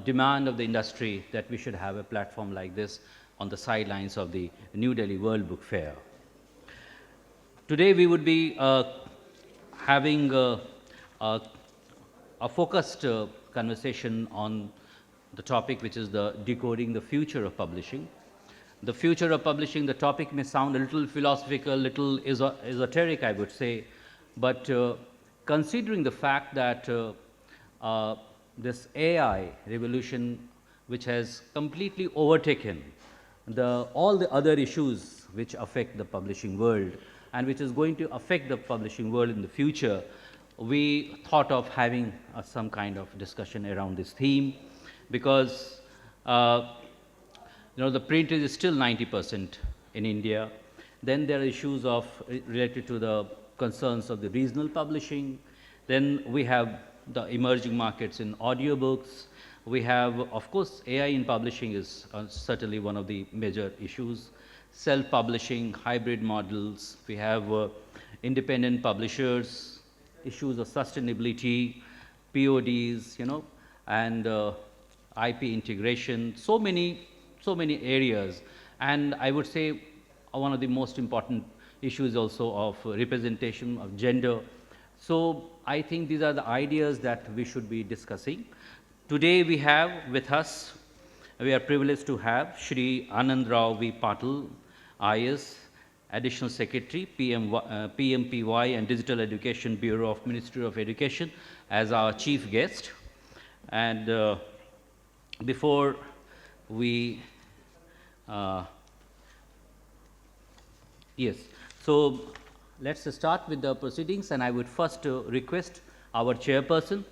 demand of the industry that we should have a platform like this on the sidelines of the New Delhi World Book Fair. Today we would be having a focused conversation on the topic, which is the decoding the future of publishing. The future of publishing, the topic may sound a little philosophical, little esoteric, I would say, but considering the fact that this AI revolution, which has completely overtaken all the other issues which affect the publishing world and which is going to affect the publishing world in the future, we thought of having some kind of discussion around this theme, because the print is still 90% in India. Then there are issues related to the concerns of the regional publishing. Then we have the emerging markets in audiobooks. We have, of course, AI in publishing is certainly one of the major issues. Self-publishing, hybrid models. We have independent publishers, issues of sustainability, PODs, and IP integration. So many areas. And I would say one of the most important issues also of representation of gender. So I think these are the ideas that we should be discussing. Today we have with us, we are privileged to have Shri Anandrao V Patil, IS, Additional Secretary, PMPY and Digital Education Bureau of Ministry of Education, as our chief guest. And before we so let's start with the proceedings, and I would first request our chairperson,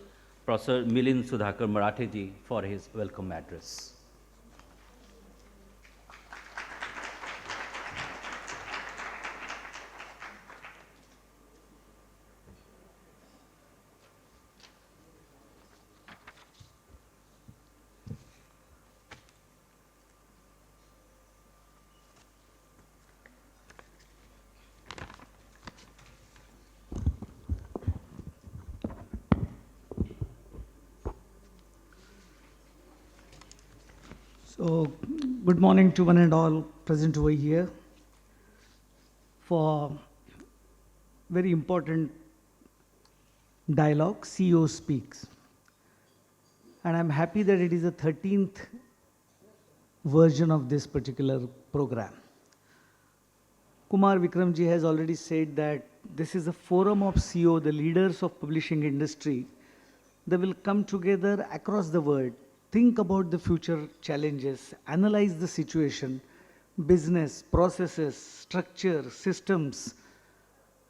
Professor Milind Sudhakar Marathe ji, for his welcome address. So, good morning to one and all present over here for very important dialogue, CEO Speaks. And I'm happy that it is the 13th version of this particular program. Kumar Vikram ji has already said that this is a forum of CEO, the leaders of publishing industry. They will come together across the world, think about the future challenges, analyze the situation, business, processes, structure, systems,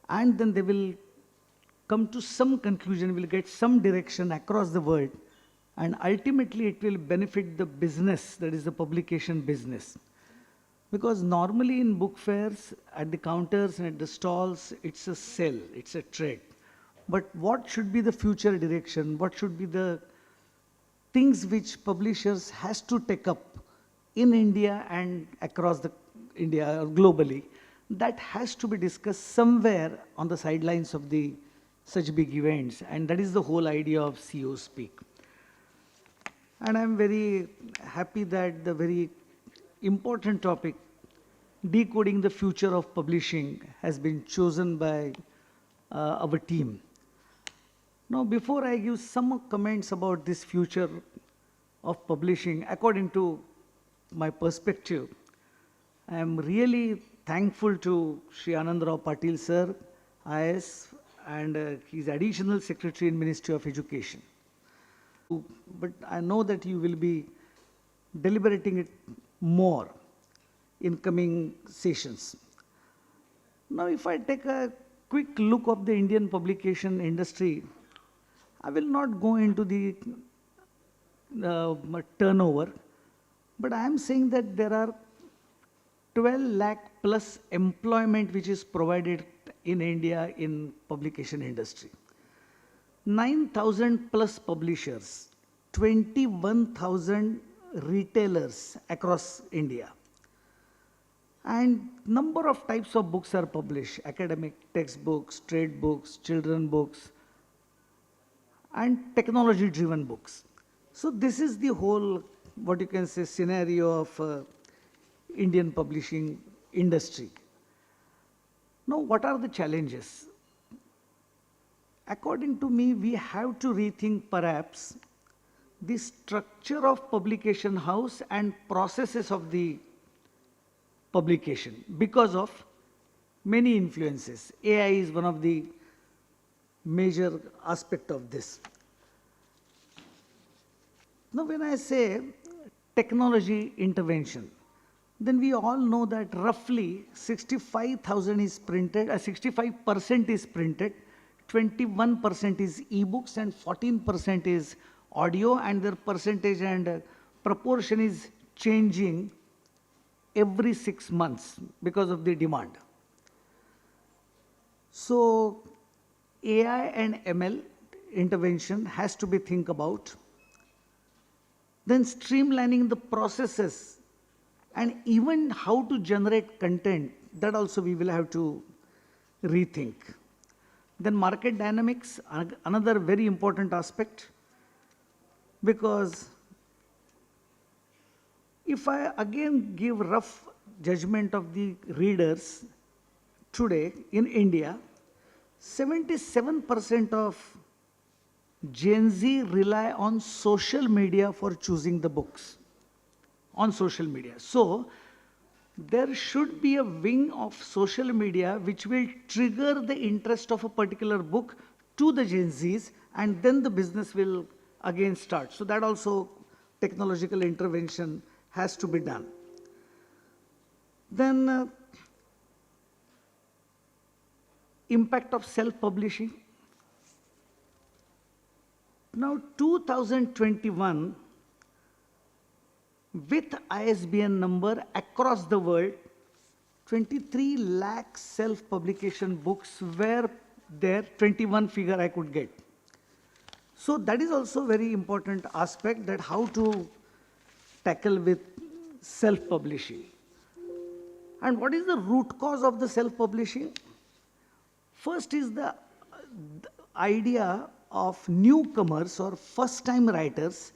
and then they will come to some conclusion, will get some direction across the world, and ultimately it will benefit the business, that is the publication business. Because normally in book fairs, at the counters and at the stalls, it's a sell, it's a trade. But what should be the future direction? What should be the things which publishers has to take up in India and across the India or globally, that has to be discussed somewhere on the sidelines of the such big events, and that is the whole idea of CEOspeak. And I'm very happy that the very important topic, decoding the future of publishing, has been chosen by our team. Now, before I give some comments about this future of publishing, according to my perspective, I am really thankful to Shri Anandrao Patil sir, IS, and he's Additional Secretary in Ministry of Education. But I know that you will be deliberating it more in coming sessions. Now, if I take a quick look of the Indian publication industry, I will not go into the turnover, but I am saying that there are 12 lakh plus employment which is provided in India in publication industry. 9,000 plus publishers, 21,000 retailers across India. And number of types of books are published: academic textbooks, trade books, children books, and technology-driven books. So this is the whole, what you can say, scenario of Indian publishing industry. Now, what are the challenges? According to me, we have to rethink perhaps the structure of publication house and processes of the publication because of many influences. AI is one of the major aspect of this. Now, when I say technology intervention, then we all know that roughly 65,000 is printed, 65% is printed, 21% is e-books and 14% is audio, and their percentage and proportion is changing every 6 months because of the demand. So AI and ML intervention has to be think about. Then streamlining the processes and even how to generate content, that also we will have to rethink. Then market dynamics, another very important aspect, because if I again give rough judgment of the readers today in India, 77% of Gen Z rely on social media for choosing the books, on social media. So there should be a wing of social media which will trigger the interest of a particular book to the Gen Zs, and then the business will again start. So that also technological intervention has to be done. Then impact of self-publishing. Now 2021, with ISBN number across the world, 23 lakh self-publication books were there, 21 figure I could get. So that is also very important aspect, that how to tackle with self-publishing. And what is the root cause of the self-publishing? First is the idea of newcomers or first-time writers.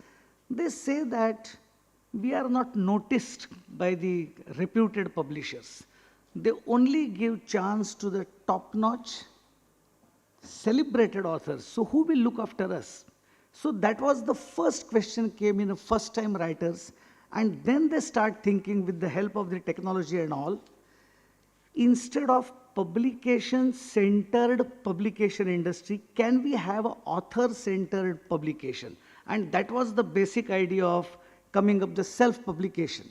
They say that we are not noticed by the reputed publishers. They only give chance to the top-notch, celebrated authors. So who will look after us? So that was the first question came in first-time writers, and then they start thinking with the help of the technology and all, instead of publication-centered publication industry, can we have an author-centered publication? And that was the basic idea of coming up the self-publication.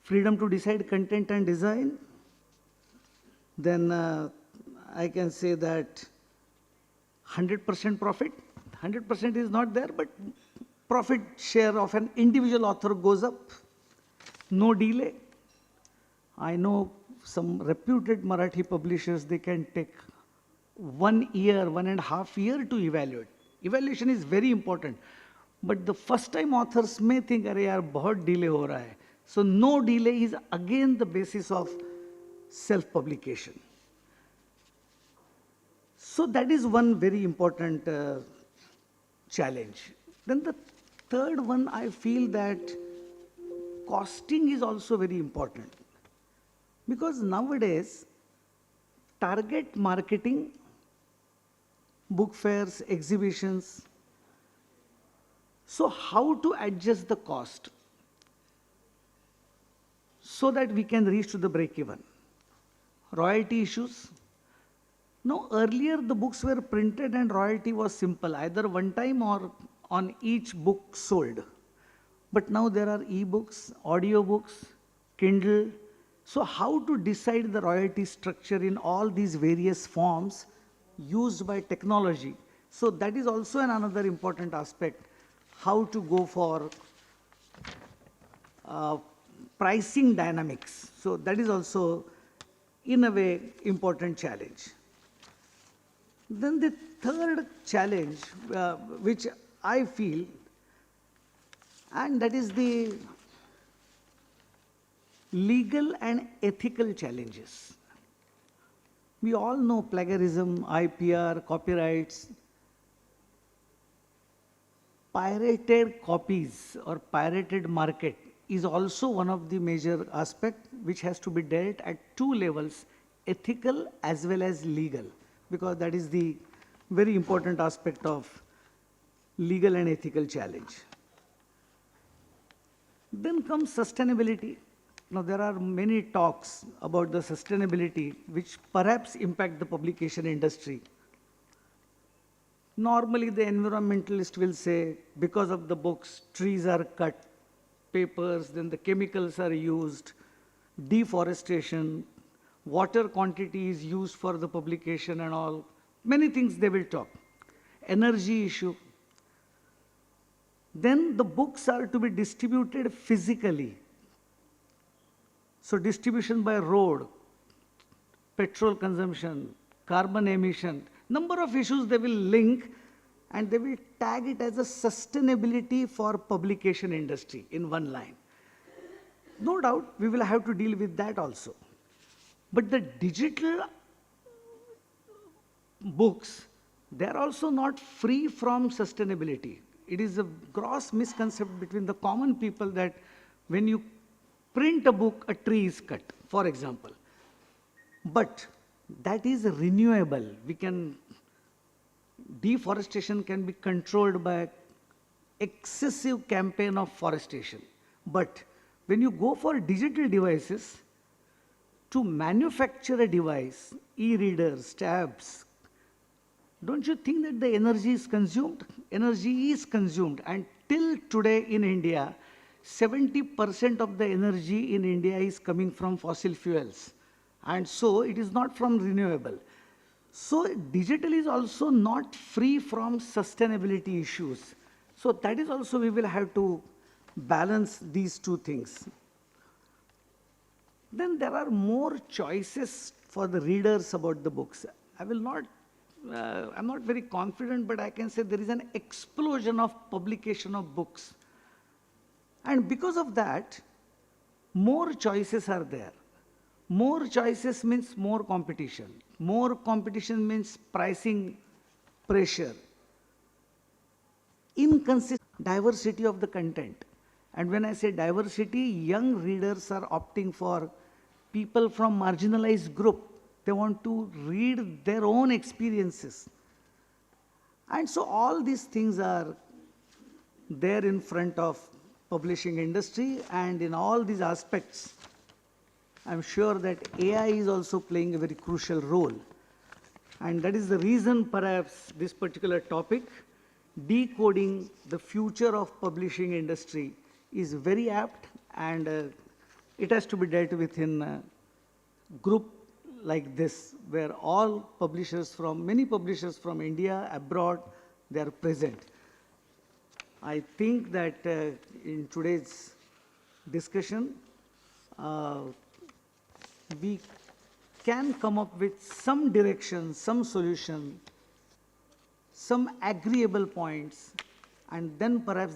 Freedom to decide content and design. Then I can say that 100% profit. 100% is not there, but profit share of an individual author goes up. No delay. I know some reputed Marathi publishers, they can take 1 year, 1.5 years to evaluate. Evaluation is very important. But the first time authors may think, "Arey yaar, bahut delay ho raha hai." So no delay is again the basis of self-publication. So that is one very important challenge. Then the third one, I feel that costing is also very important. Because nowadays, target marketing, book fairs, exhibitions. So how to adjust the cost so that we can reach to the break-even? Royalty issues. Now, earlier the books were printed and royalty was simple, either one time or on each book sold. But now there are e-books, audio books, Kindle. So how to decide the royalty structure in all these various forms used by technology? So that is also another important aspect, how to go for pricing dynamics. So that is also, in a way, important challenge. Then the third challenge, which I feel, and that is the legal and ethical challenges. We all know plagiarism, IPR, copyrights. pirated copies or pirated market is also one of the major aspects which has to be dealt at two levels, ethical as well as legal, because that is the very important aspect of legal and ethical challenge. Then comes sustainability. Now there are many talks about the sustainability which perhaps impact the publication industry. Normally the environmentalist will say because of the books, trees are cut, papers, then the chemicals are used, deforestation, water quantity is used for the publication and all. Many things they will talk. Energy issue. Then the books are to be distributed physically. So distribution by road, petrol consumption, carbon emission, number of issues they will link and they will tag it as a sustainability for publication industry in one line. No doubt we will have to deal with that also. But the digital books, they are also not free from sustainability. It is a gross misconception between the common people that when you print a book, a tree is cut, for example. But that is renewable. Deforestation can be controlled by excessive campaign of forestation. But when you go for digital devices, to manufacture a device, e-readers, tabs, don't you think that the energy is consumed? Energy is consumed, and till today in India, 70% of the energy in India is coming from fossil fuels. And so it is not from renewable. So digital is also not free from sustainability issues. So that is also we will have to balance these two things. Then there are more choices for the readers about the books. I'm not very confident, but I can say there is an explosion of publication of books. And because of that, more choices are there. More choices means more competition. More competition means pricing pressure. Inconsistent diversity of the content. And when I say diversity, young readers are opting for people from marginalized group. They want to read their own experiences. And so all these things are there in front of publishing industry, and in all these aspects, I'm sure that AI is also playing a very crucial role. And that is the reason perhaps this particular topic, decoding the future of publishing industry, is very apt, and it has to be dealt with in a group like this, where all publishers many publishers from India, abroad, they are present. I think that in today's discussion, we can come up with some direction, some solution, some agreeable points, and then perhaps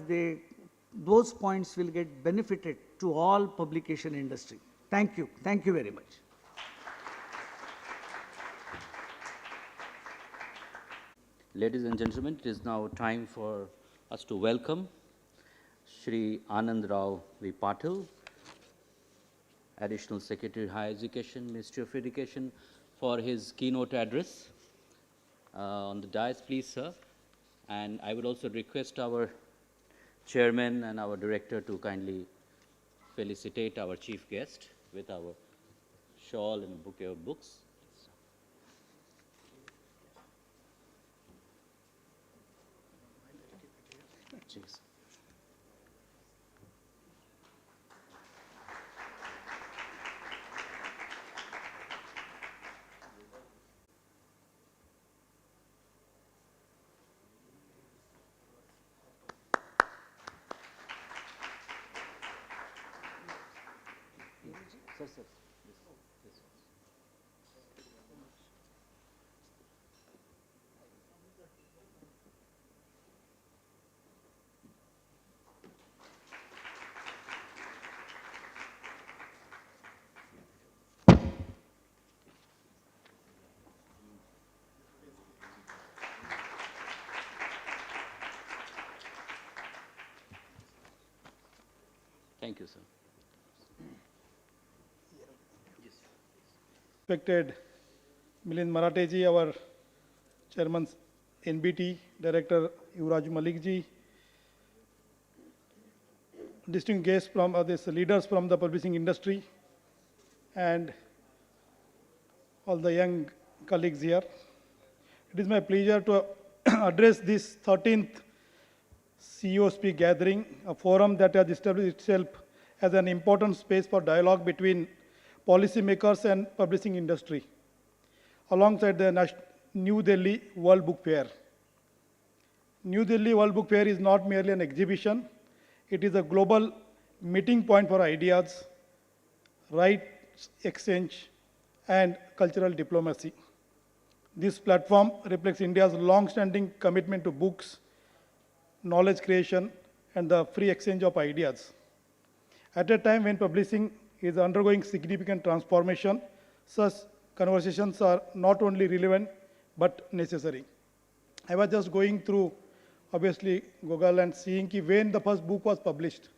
those points will get benefited to all publication industry. Thank you. Thank you very much. Ladies and gentlemen, it is now time for us to welcome Shri Anandrao V. Patil, Additional Secretary Higher Education, Ministry of Education, for his keynote address. On the dais, please, sir. And I would also request our chairman and our director to kindly felicitate our chief guest with our shawl and bouquet of books. Cheers. Sir, sir. This one. Thank you, sir. Respected Milind Marathe ji, our chairman NBT, Director Yuvraj Malik ji, distinguished guests from these leaders from the publishing industry, and all the young colleagues here. It is my pleasure to address this 13th CEOspeak gathering, a forum that has established itself as an important space for dialogue between policymakers and publishing industry, alongside the New Delhi World Book Fair. New Delhi World Book Fair is not merely an exhibition, it is a global meeting point for ideas, rights exchange, and cultural diplomacy. This platform reflects India's long-standing commitment to books, knowledge creation, and the free exchange of ideas. At a time when publishing is undergoing significant transformation, such conversations are not only relevant, but necessary. I was just going through, obviously, Google and seeing when the first book was published.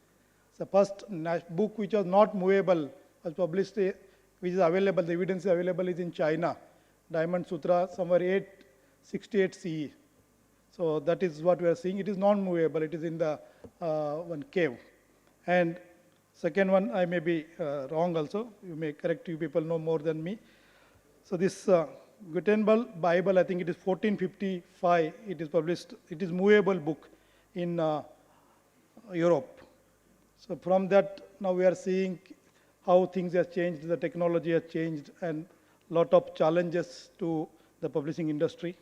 The first book which was not movable was published, which is available, the evidence is available is in China, Diamond Sutra, somewhere 868 CE. So that is what we are seeing. It is non-movable. It is in the one cave. And second one, I may be wrong also. You may correct, you people know more than me. So this Gutenberg Bible, I think it is 1455, it is published. It is movable book in Europe. So from that, now we are seeing how things have changed, the technology has changed, and lot of challenges to the publishing industry.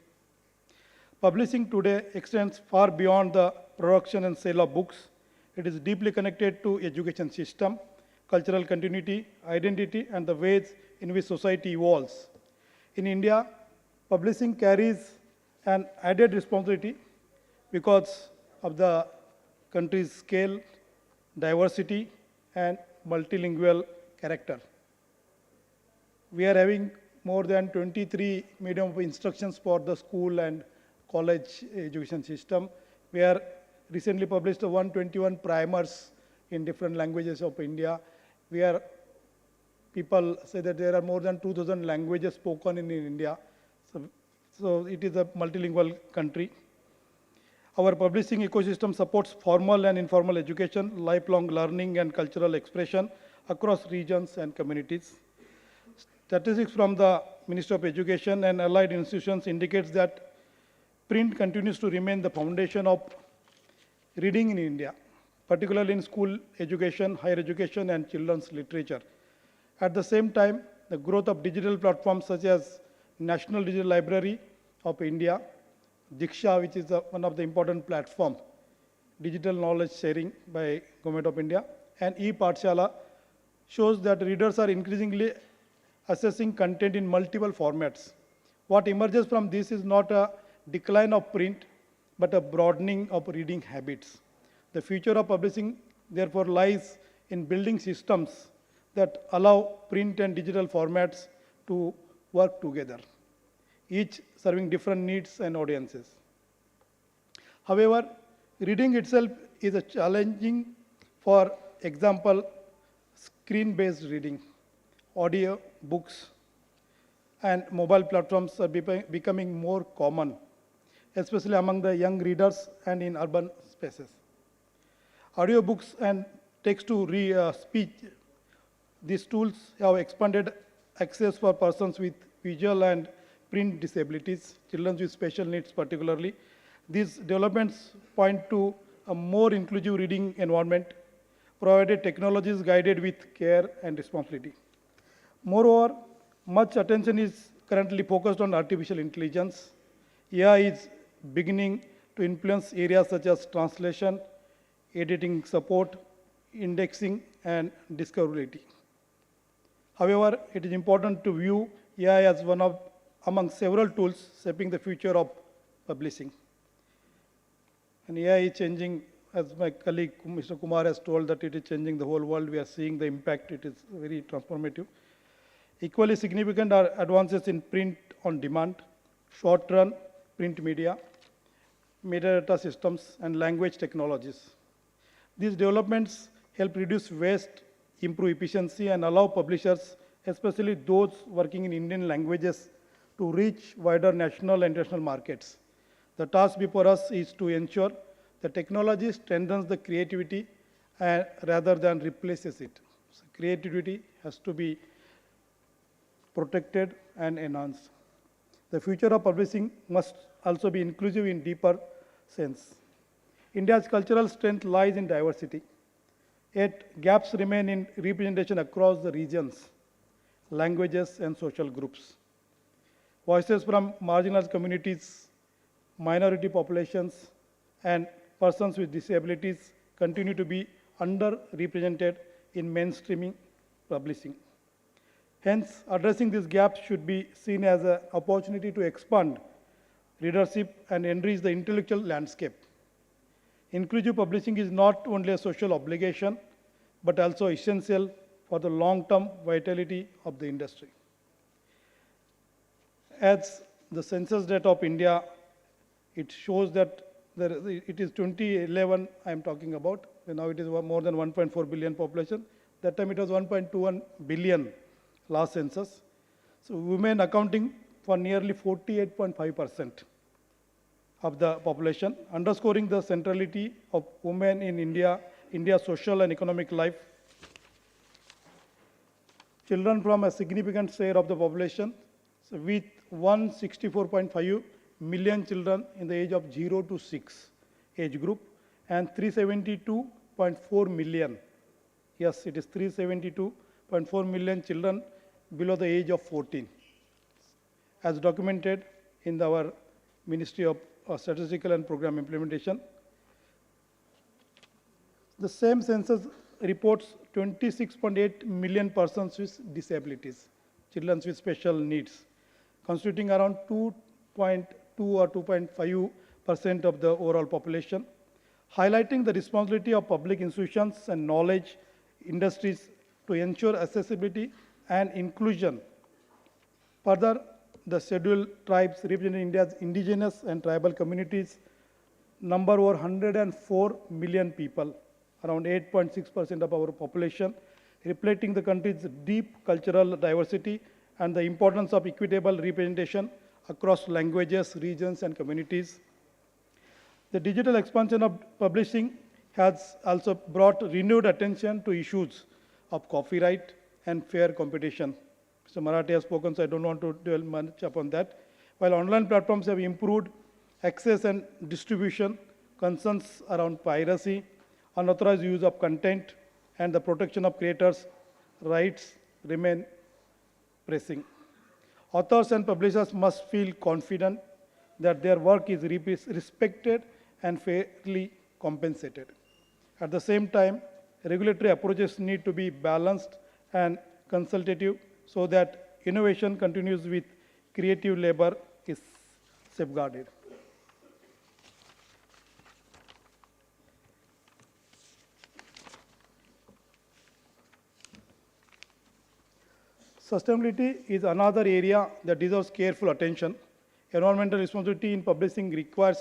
Publishing today extends far beyond the production and sale of books. It is deeply connected to education system, cultural continuity, identity, and the ways in which society evolves. In India, publishing carries an added responsibility because of the country's scale, diversity, and multilingual character. We are having more than 23 medium of instructions for the school and college education system. We are recently published 121 primers in different languages of India. People say that there are more than 2,000 languages spoken in India. So it is a multilingual country. Our publishing ecosystem supports formal and informal education, lifelong learning, and cultural expression across regions and communities. Statistics from the Ministry of Education and allied institutions indicates that print continues to remain the foundation of reading in India, particularly in school education, higher education, and children's literature. At the same time, the growth of digital platforms such as National Digital Library of India, Diksha, which is one of the important platforms, digital knowledge sharing by Government of India, and e-Pathshala shows that readers are increasingly accessing content in multiple formats. What emerges from this is not a decline of print, but a broadening of reading habits. The future of publishing, therefore, lies in building systems that allow print and digital formats to work together, each serving different needs and audiences. However, reading itself is a challenging. For example, screen-based reading, audio books, and mobile platforms are becoming more common, especially among the young readers and in urban spaces. Audiobooks and text-to-speech, these tools have expanded access for persons with visual and print disabilities, children with special needs particularly. These developments point to a more inclusive reading environment, provided technology is guided with care and responsibility. Moreover, much attention is currently focused on artificial intelligence. AI is beginning to influence areas such as translation, editing support, indexing, and discoverability. However, it is important to view AI as one of among several tools shaping the future of publishing. And AI is changing, as my colleague Mr. Kumar has told, that it is changing the whole world. We are seeing the impact. It is very transformative. Equally significant are advances in print on demand, short-run print media, metadata systems, and language technologies. These developments help reduce waste, improve efficiency, and allow publishers, especially those working in Indian languages, to reach wider national and international markets. The task before us is to ensure the technology strengthens the creativity rather than replaces it. So creativity has to be protected and enhanced. The future of publishing must also be inclusive in deeper sense. India's cultural strength lies in diversity, yet gaps remain in representation across the regions, languages, and social groups. Voices from marginalized communities, minority populations, and persons with disabilities continue to be underrepresented in mainstreaming publishing. Hence, addressing these gaps should be seen as an opportunity to expand readership and enrich the intellectual landscape. Inclusive publishing is not only a social obligation, but also essential for the long-term vitality of the industry. As the census data of India, it shows that it is 2011 I am talking about, and now it is more than 1.4 billion population. That time it was 1.21 billion last census. So women accounting for nearly 48.5% of the population, underscoring the centrality of women in India's social and economic life. Children form a significant share of the population, so with 164.5 million children in the age of 0 to 6 age group, and 372.4 million, yes, it is 372.4 million children below the age of 14, as documented in our Ministry of Statistical and Program Implementation. The same census reports 26.8 million persons with disabilities, children with special needs, constituting around 2.2 or 2.5% of the overall population, highlighting the responsibility of public institutions and knowledge industries to ensure accessibility and inclusion. Further, the scheduled tribes representing India's indigenous and tribal communities number over 104 million people, around 8.6% of our population, reflecting the country's deep cultural diversity and the importance of equitable representation across languages, regions, and communities. The digital expansion of publishing has also brought renewed attention to issues of copyright and fair competition. Mr. Marathe has spoken, so I don't want to dwell much upon that. While online platforms have improved access and distribution, concerns around piracy, unauthorized use of content, and the protection of creators' rights remain pressing. Authors and publishers must feel confident that their work is respected and fairly compensated. At the same time, regulatory approaches need to be balanced and consultative so that innovation continues with creative labor is safeguarded. Sustainability is another area that deserves careful attention. Environmental responsibility in publishing requires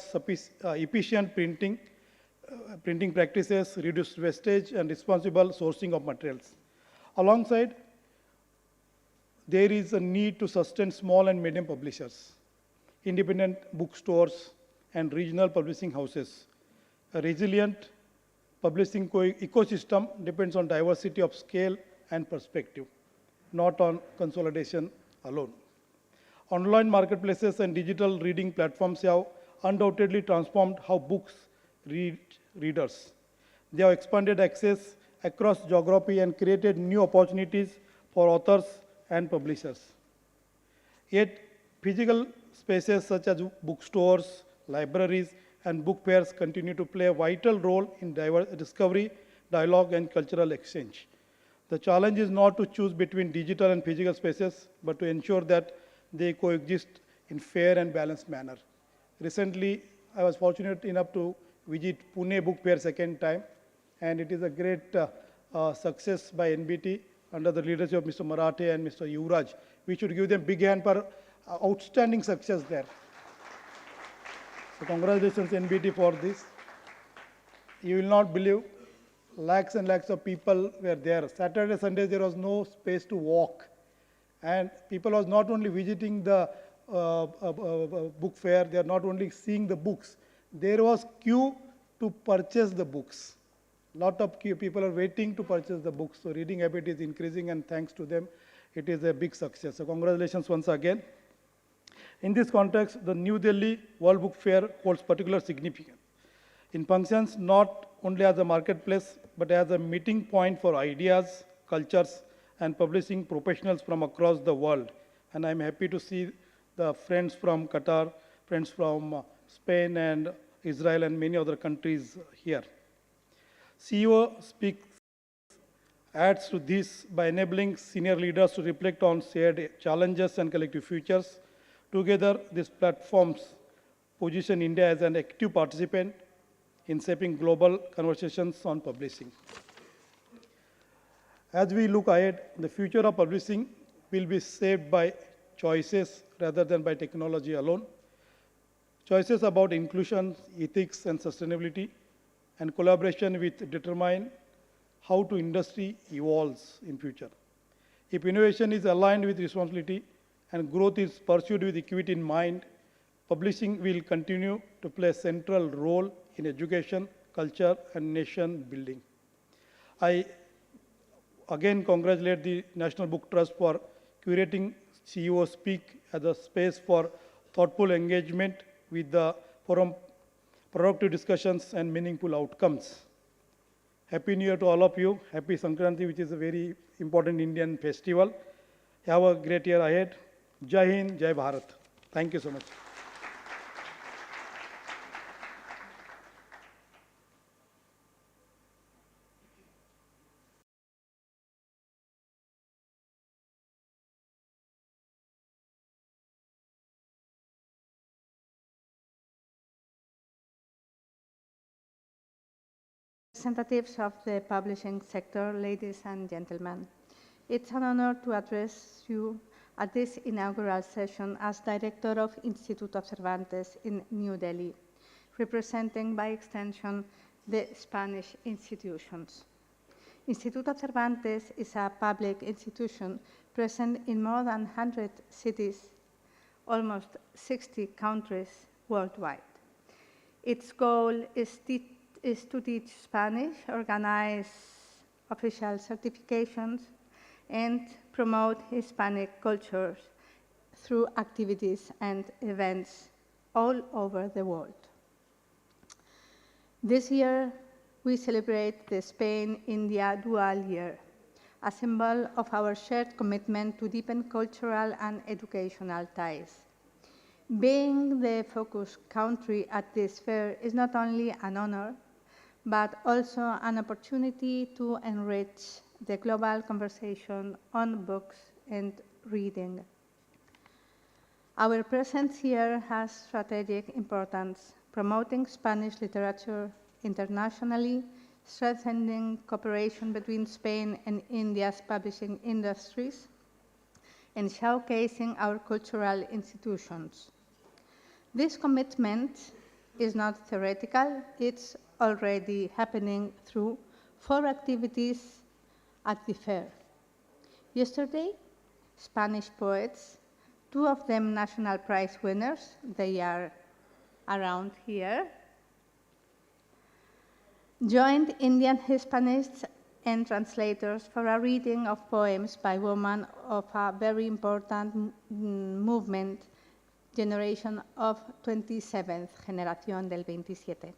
efficient printing practices, reduced wastage, and responsible sourcing of materials. Alongside, there is a need to sustain small and medium publishers, independent bookstores, and regional publishing houses. A resilient publishing ecosystem depends on diversity of scale and perspective, not on consolidation alone. Online marketplaces and digital reading platforms have undoubtedly transformed how books reach readers. They have expanded access across geography and created new opportunities for authors and publishers. Yet, physical spaces such as bookstores, libraries, and book fairs continue to play a vital role in discovery, dialogue, and cultural exchange. The challenge is not to choose between digital and physical spaces, but to ensure that they coexist in fair and balanced manner. Recently, I was fortunate enough to visit Pune Book Fair second time, and it is a great success by NBT under the leadership of Mr. Marathe and Mr. Yuvraj. We should give them big hand for outstanding success there. So congratulations NBT for this. You will not believe, lakhs and lakhs of people were there. Saturday, Sunday, there was no space to walk. And people was not only visiting the book fair, they are not only seeing the books, there was queue to purchase the books. Lot of people are waiting to purchase the books. So reading habit is increasing, and thanks to them, it is a big success. So congratulations once again. In this context, the New Delhi World Book Fair holds particular significance. It functions not only as a marketplace, but as a meeting point for ideas, cultures, and publishing professionals from across the world. And I'm happy to see the friends from Qatar, friends from Spain and Israel and many other countries here. CEOspeak adds to this by enabling senior leaders to reflect on shared challenges and collective futures. Together, these platforms position India as an active participant in shaping global conversations on publishing. As we look ahead, the future of publishing will be shaped by choices rather than by technology alone. Choices about inclusion, ethics, and sustainability, and collaboration will determine how the industry evolves in future. If innovation is aligned with responsibility and growth is pursued with equity in mind, publishing will continue to play a central role in education, culture, and nation building. I again congratulate the National Book Trust for curating CEOspeak as a space for thoughtful engagement with the forum, productive discussions, and meaningful outcomes. Happy New Year to all of you. Happy Sankranti, which is a very important Indian festival. Have a great year ahead. Jai Hind, Jai Bharat. Thank you so much. Representatives of the publishing sector, ladies and gentlemen. It's an honor to address you at this inaugural session as Director of Instituto Cervantes in New Delhi, representing by extension the Spanish institutions. Instituto Cervantes is a public institution present in more than 100 cities, almost 60 countries worldwide. Its goal is to teach Spanish, organize official certifications, and promote Hispanic cultures through activities and events all over the world. This year, we celebrate the Spain-India Dual Year, a symbol of our shared commitment to deepen cultural and educational ties. Being the focus country at this fair is not only an honor, but also an opportunity to enrich the global conversation on books and reading. Our presence here has strategic importance, promoting Spanish literature internationally, strengthening cooperation between Spain and India's publishing industries, and showcasing our cultural institutions. This commitment is not theoretical, it's already happening through 4 activities at the fair. Yesterday, Spanish poets, 2 of them National Prize winners, they are around here, joined Indian Hispanists and translators for a reading of poems by women of a very important movement, generation of 27th, generación del 27.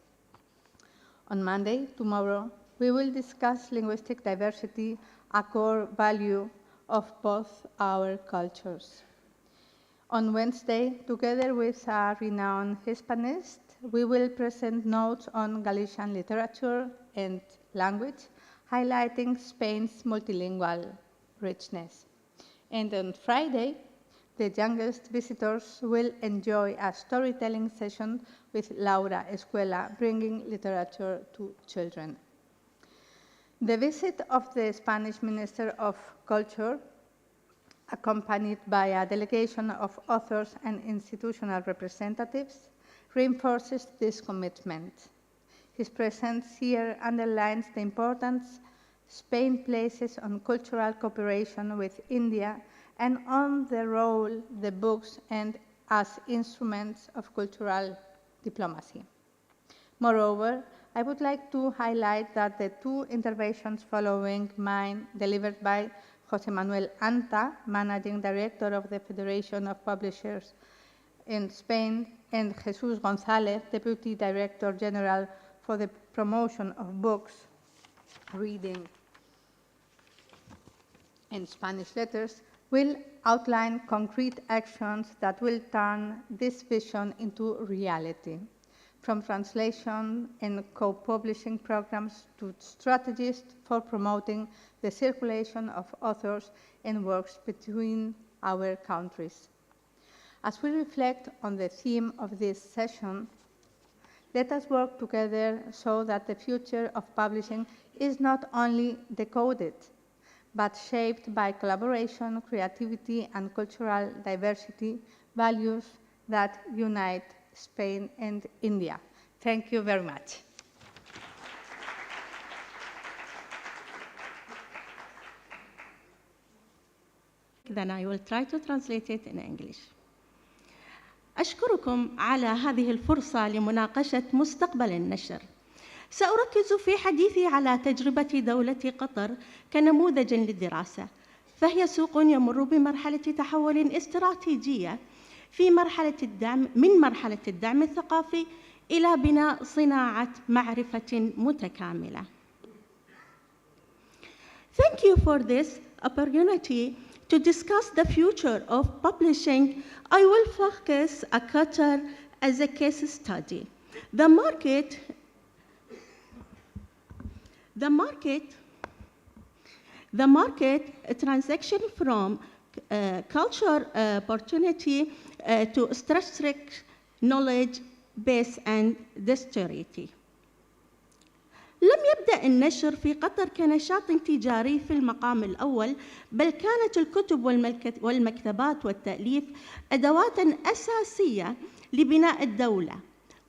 On Monday, tomorrow, we will discuss linguistic diversity, a core value of both our cultures. On Wednesday, together with a renowned Hispanist, we will present notes on Galician literature and language, highlighting Spain's multilingual richness. And on Friday, the youngest visitors will enjoy a storytelling session with Laura Escuela, bringing literature to children. The visit of the Spanish Minister of Culture, accompanied by a delegation of authors and institutional representatives, reinforces this commitment. His presence here underlines the importance Spain places on cultural cooperation with India and on the role the books and as instruments of cultural diplomacy. Moreover, I would like to highlight that the two interventions following mine delivered by José Manuel Anta, Managing Director of the Federation of Publishers in Spain, and Jesús González, Deputy Director General for the Promotion of Books, Reading, and Spanish Letters, will outline concrete actions that will turn this vision into reality, from translation and co-publishing programs to strategies for promoting the circulation of authors and works between our countries. As we reflect on the theme of this session, let us work together so that the future of publishing is not only decoded, but shaped by collaboration, creativity, and cultural diversity, values that unite Spain and India. Thank you very much. Then I will try to translate it in English. أشكركم على هذه الفرصة لمناقشة مستقبل النشر. سأركز في حديثي على تجربة دولة قطر كنموذج للدراسة، فهي سوق يمر بمرحلة تحول استراتيجية في من مرحلة الدعم الثقافي إلى بناء صناعة معرفة متكاملة. Thank you for this opportunity to discuss the future of publishing. I will focus on Qatar as a case study. The market transaction from culture opportunity to strategic knowledge base and dexterity. لم يبدأ النشر في قطر كنشاط تجاري في المقام الأول، بل كانت الكتب والمكتبات والتأليف أدوات أساسية لبناء الدولة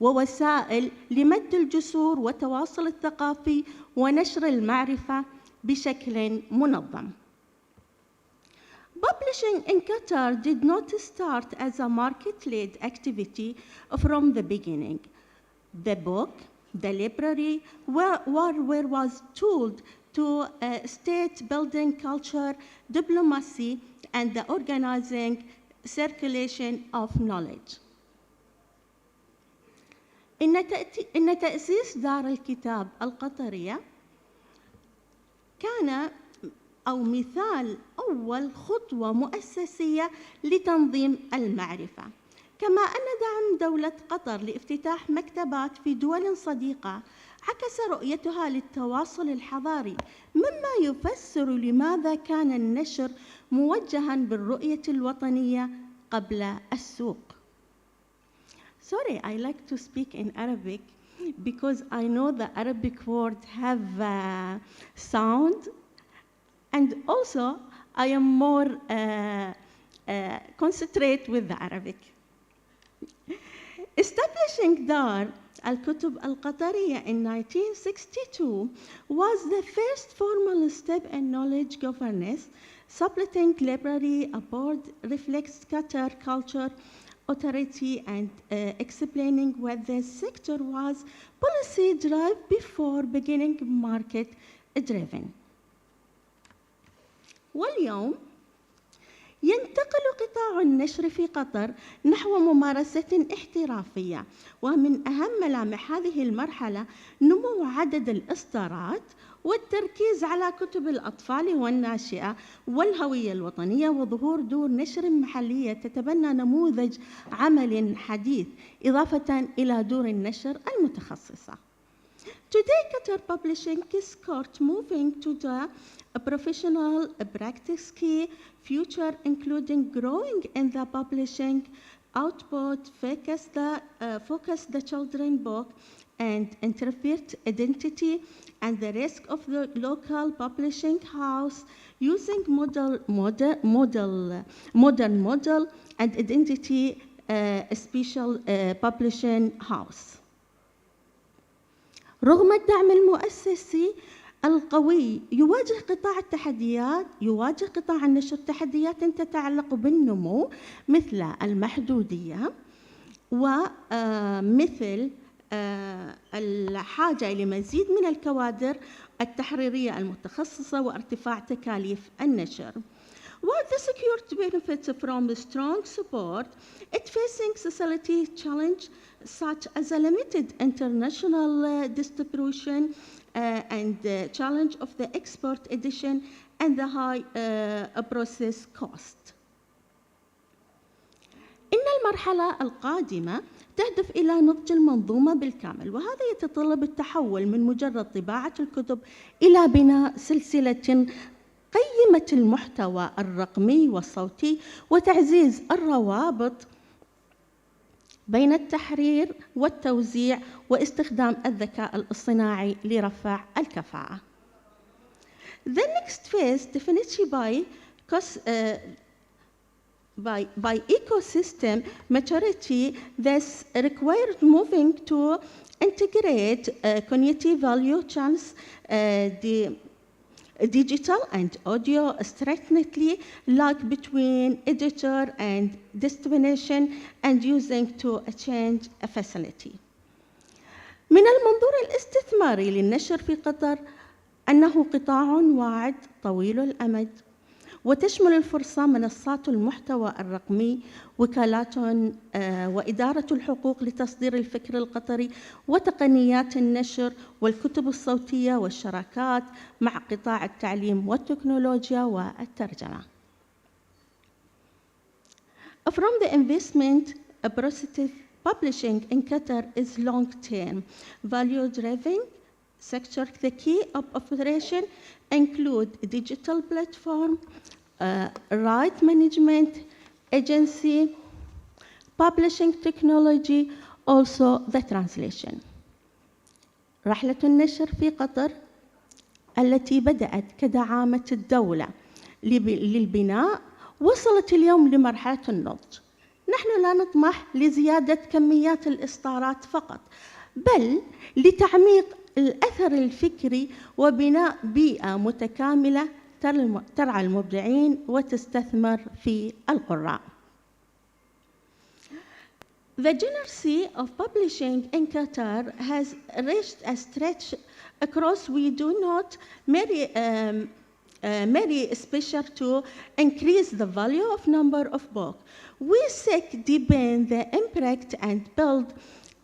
ووسائل لمد الجسور والتواصل الثقافي ونشر المعرفة بشكل منظم. Publishing in Qatar did not start as a market-led activity from the beginning. The book, the library, where was tooled to state-building culture, diplomacy, and the organizing circulation of knowledge. إن تأسيس دار الكتاب القطرية كان أو مثال أول خطوة مؤسسية لتنظيم المعرفة، كما أن دعم دولة قطر لافتتاح مكتبات في دول صديقة عكس رؤيتها للتواصل الحضاري، مما يفسر لماذا كان النشر موجهاً بالرؤية الوطنية قبل السوق. Sorry, I like to speak in Arabic because I know the Arabic words have sound, and also I am more concentrate with the Arabic. Establishing Dar al-Kutub al-Qatariya in 1962 was the first formal step in knowledge governance. Supplementing library, a board reflects Qatar culture, authority, and explaining what the sector was policy drive before beginning market driven. واليوم ينتقل قطاع النشر في قطر نحو ممارسة احترافية، ومن أهم ملامح هذه المرحلة نمو عدد الإصدارات والتركيز على كتب الأطفال والناشئة والهوية الوطنية، وظهور دور نشر محلية تتبنى نموذج عمل حديث، إضافة إلى دور النشر المتخصصة. Today, Qatar Publishing is court moving to the professional practice key future, including growing in the publishing output, focus the children book, and interpret identity and the risk of the local publishing house using modern model and identity special publishing house. رغم الدعم المؤسسي القوي يواجه قطاع النشر تحديات تتعلق بالنمو مثل المحدودية ومثل الحاجة لمزيد من الكوادر التحريرية المتخصصة وارتفاع تكاليف النشر. While the security benefits from the strong support, it facing society challenge such as a limited international distribution and the challenge of the export edition and the high process cost. إن المرحلة القادمة تهدف إلى نضج المنظومة بالكامل، وهذا يتطلب التحول من مجرد طباعة الكتب إلى بناء سلسلة قيمة المحتوى الرقمي والصوتي وتعزيز الروابط بين التحرير والتوزيع واستخدام الذكاء الاصطناعي لرفع الكفاءة. The next phase defined by ecosystem maturity, this required moving to integrate cognitive value chains, digital and audio strategically, like between editor and destination and using to change a facility. من المنظور الاستثماري للنشر في قطر أنه قطاع واعد طويل الأمد، وتشمل الفرصة منصات المحتوى الرقمي، وكالات وإدارة الحقوق لتصدير الفكر القطري، وتقنيات النشر والكتب الصوتية والشراكات مع قطاع التعليم والتكنولوجيا والترجمة. From the investment process, publishing in Qatar is long-term, value-driven sector. The key of operation include digital platform, right management, agency, publishing technology, also the translation. رحلة النشر في قطر التي بدأت كدعامة الدولة للبناء وصلت اليوم لمرحلة النضج. نحن لا نطمح لزيادة كميات الإصدارات فقط، بل لتعميق الأثر الفكري وبناء بيئة متكاملة ترعى المبدعين وتستثمر في القراء. The generosity of publishing in Qatar has reached a stretch across. We do not merely special to increase the value of number of books. We seek deepen the impact and build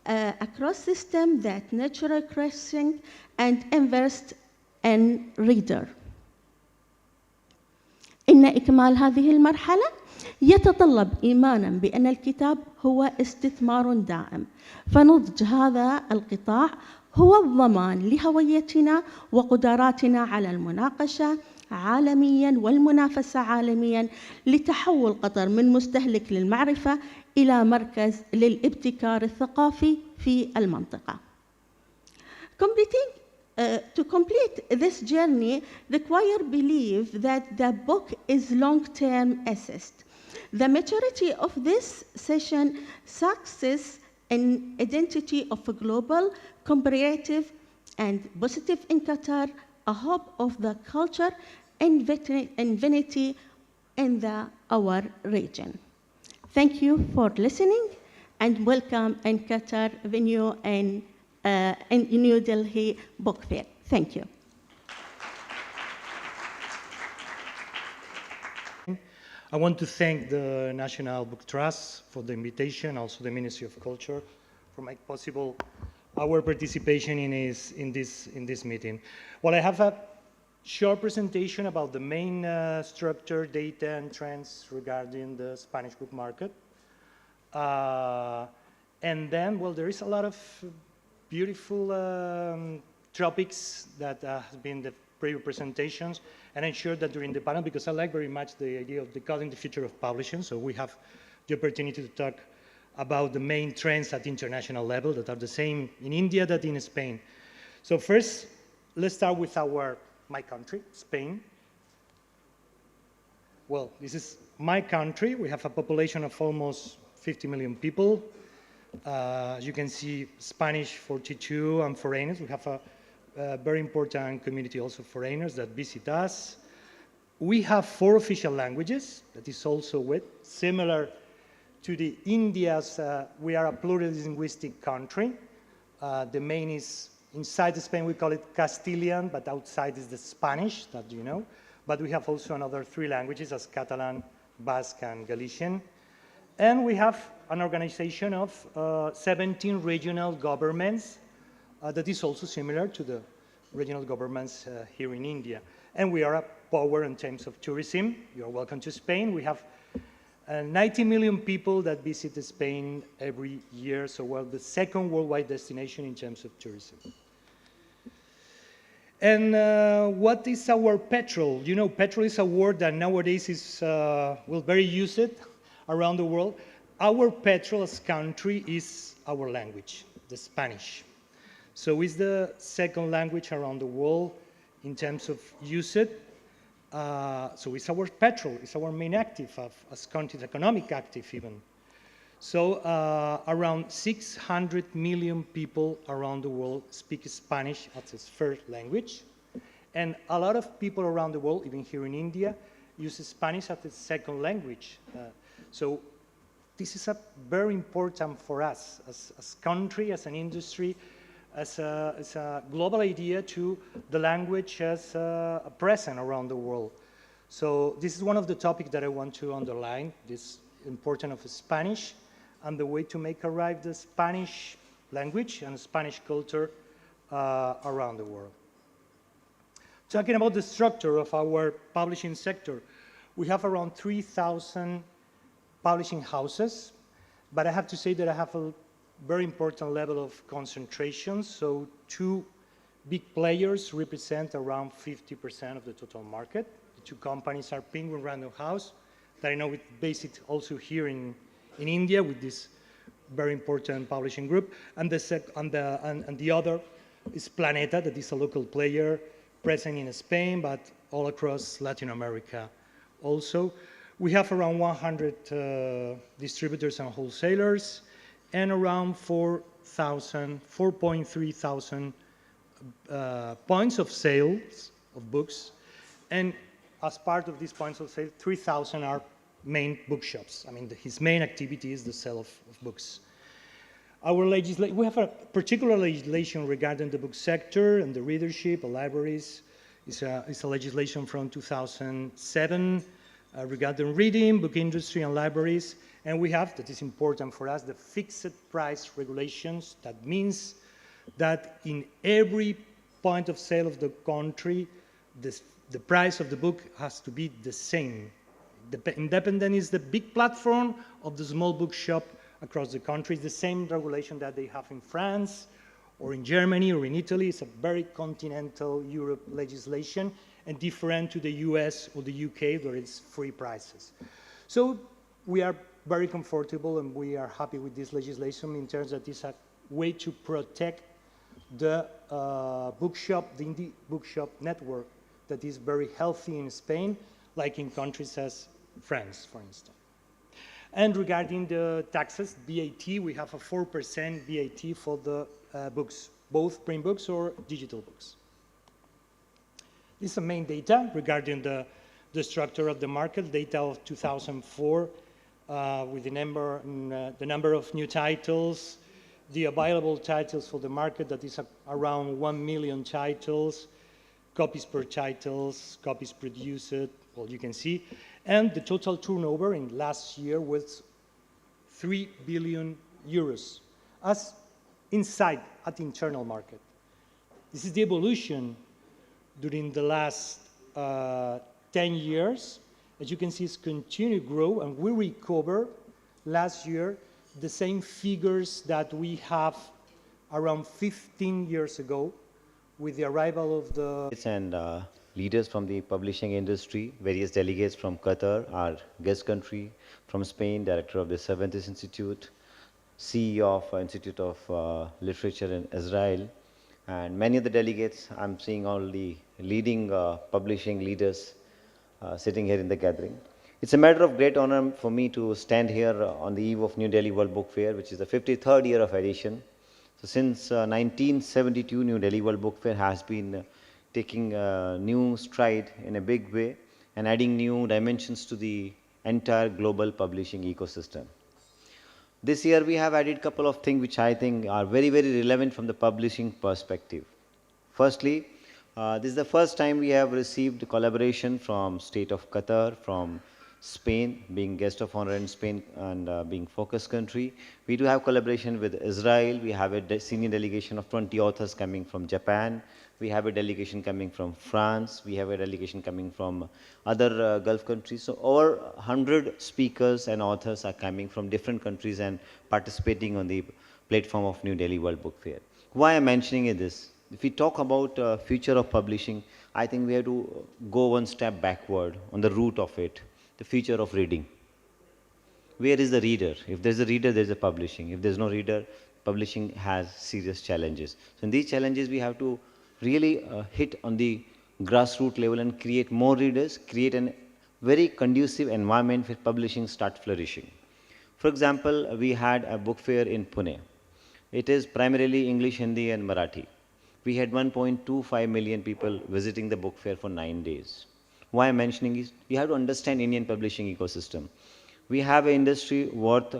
a cross system that nurture crossing and invest in reader. إن إكمال هذه المرحلة يتطلب إيمانا بأن الكتاب هو استثمار دائم، فنضج هذا القطاع هو الضمان لهويتنا وقدراتنا على المناقشة عالميا والمنافسة عالميا لتحول قطر من مستهلك للمعرفة إلى مركز للابتكار الثقافي في المنطقة. To complete this journey require belief that the book is long-term assist. The maturity of this session success in identity of a global, comparative, and positive in Qatar, a hope of the culture infinity in our region. Thank you for listening and welcome in Qatar venue in New Delhi Book Fair. Thank you. I want to thank the National Book Trust for the invitation, also the Ministry of Culture for making possible our participation in this meeting. Well, I have a short presentation about the main structure, data, and trends regarding the Spanish book market. And then, well, there is a lot of beautiful topics that have been the previous presentations, and I'm sure that during the panel, because I like very much the idea of decoding the future of publishing, so we have the opportunity to talk about the main trends at international level that are the same in India that in Spain. So first, let's start with my country, Spain. Well, this is my country. We have a population of almost 50 million people. As you can see, Spanish 42 and foreigners. We have a very important community also foreigners that visit us. We have 4 official languages, that is also similar to the India's, we are a plurilinguistic country. The main is, inside Spain we call it Castilian, but outside is the Spanish, that you know. But we have also another 3 languages as Catalan, Basque, and Galician. And we have an organization of 17 regional governments that is also similar to the regional governments here in India. And we are a power in terms of tourism. You're welcome to Spain. We have 90 million people that visit Spain every year, so we're the 2nd worldwide destination in terms of tourism. And what is our petrol? You know, petrol is a word that nowadays is very used around the world. Our petrol as country is our language, the Spanish. So it's the 2nd language around the world in terms of usage. So it's our petrol, it's our main active as country's economic active even. So around 600 million people around the world speak Spanish as its first language. And a lot of people around the world, even here in India, use Spanish as its 2nd language. So this is very important for us as country, as an industry, as a global idea to the language as a present around the world. So this is one of the topics that I want to underline, this importance of Spanish and the way to make arrive the Spanish language and Spanish culture around the world. Talking about the structure of our publishing sector, we have around 3,000 publishing houses, but I have to say that I have a very important level of concentration. So 2 big players represent around 50% of the total market. The 2 companies are Penguin Random House, that I know is based also here in India with this very important publishing group, and the other is Planeta, that is a local player present in Spain, but all across Latin America also. We have around 100 distributors and wholesalers, and around 4.3 thousand points of sales of books. And as part of these points of sale, 3,000 are main bookshops. I mean, his main activity is the sale of books. We have a particular legislation regarding the book sector and the readership, libraries. It's a legislation from 2007 regarding reading, book industry, and libraries. And we have, that is important for us, the fixed price regulations. That means that in every point of sale of the country, the price of the book has to be the same. Independent is the big platform of the small bookshop across the country. It's the same regulation that they have in France or in Germany or in Italy. It's a very continental Europe legislation and different to the US or the UK where it's free prices. So we are very comfortable and we are happy with this legislation in terms that it's a way to protect the bookshop, the indie bookshop network that is very healthy in Spain, like in countries as France, for instance. And regarding the taxes, VAT, we have a 4% VAT for the books, both print books or digital books. This is the main data regarding the structure of the market, data of 2004, with the number of new titles, the available titles for the market, that is around 1 million titles, copies per titles, copies produced, well, you can see. And the total turnover in last year was 3 billion euros as inside at the internal market. This is the evolution during the last 10 years. As you can see, it's continued to grow, and we recover last year the same figures that we have around 15 years ago with the arrival of the... And leaders from the publishing industry, various delegates from Qatar, our guest country, from Spain, director of the Cervantes Institute, CEO of Institute of Literature in Israel, and many of the delegates. I'm seeing all the leading publishing leaders sitting here in the gathering. It's a matter of great honor for me to stand here on the eve of New Delhi World Book Fair, which is the 53rd year of edition. So since 1972, New Delhi World Book Fair has been taking a new stride in a big way and adding new dimensions to the entire global publishing ecosystem. This year we have added a couple of things which I think are very, very relevant from the publishing perspective. Firstly, this is the first time we have received collaboration from State of Qatar, from Spain, being guest of honor in Spain and being focus country. We do have collaboration with Israel. We have a senior delegation of 20 authors coming from Japan. We have a delegation coming from France. We have a delegation coming from other Gulf countries. So over 100 speakers and authors are coming from different countries and participating on the platform of New Delhi World Book Fair. Why I'm mentioning this? If we talk about future of publishing, I think we have to go one step backward on the root of it. The future of reading. Where is the reader? If there's a reader, there's a publishing. If there's no reader, publishing has serious challenges. So in these challenges, we have to really hit on the grassroots level and create more readers, create a very conducive environment where publishing starts flourishing. For example, we had a book fair in Pune. It is primarily English, Hindi and Marathi. We had 1.25 million people visiting the book fair for 9 days. Why I'm mentioning is, you have to understand Indian publishing ecosystem. We have an industry worth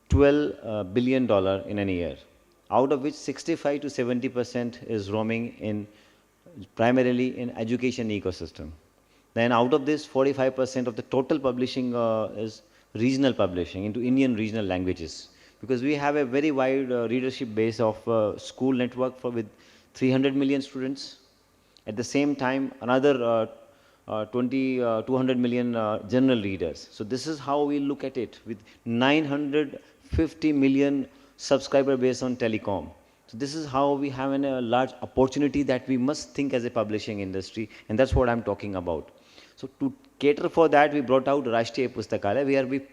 $12 billion in a year, out of which 65 to 70% is roaming in primarily in education ecosystem. Then out of this, 45% of the total publishing is regional publishing into Indian regional languages. Because we have a very wide readership base of school network with 300 million students. At the same time, another 200 million general readers. So this is how we look at it, with 950 million subscriber base on telecom. So this is how we have a large opportunity that we must think as a publishing industry, and that's what I'm talking about. So to cater for that, we brought out Rashtriya Pustakalaya, where we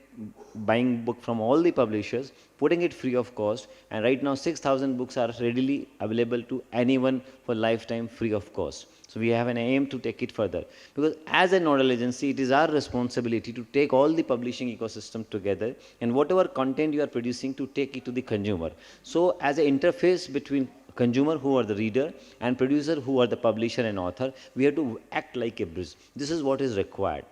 buying book from all the publishers, putting it free of cost, and right now 6,000 books are readily available to anyone for lifetime free of cost. So we have an aim to take it further, because as a nodal agency, it is our responsibility to take all the publishing ecosystem together and whatever content you are producing to take it to the consumer. So as an interface between consumer, who are the reader, and producer, who are the publisher and author, we have to act like a bridge. This is what is required.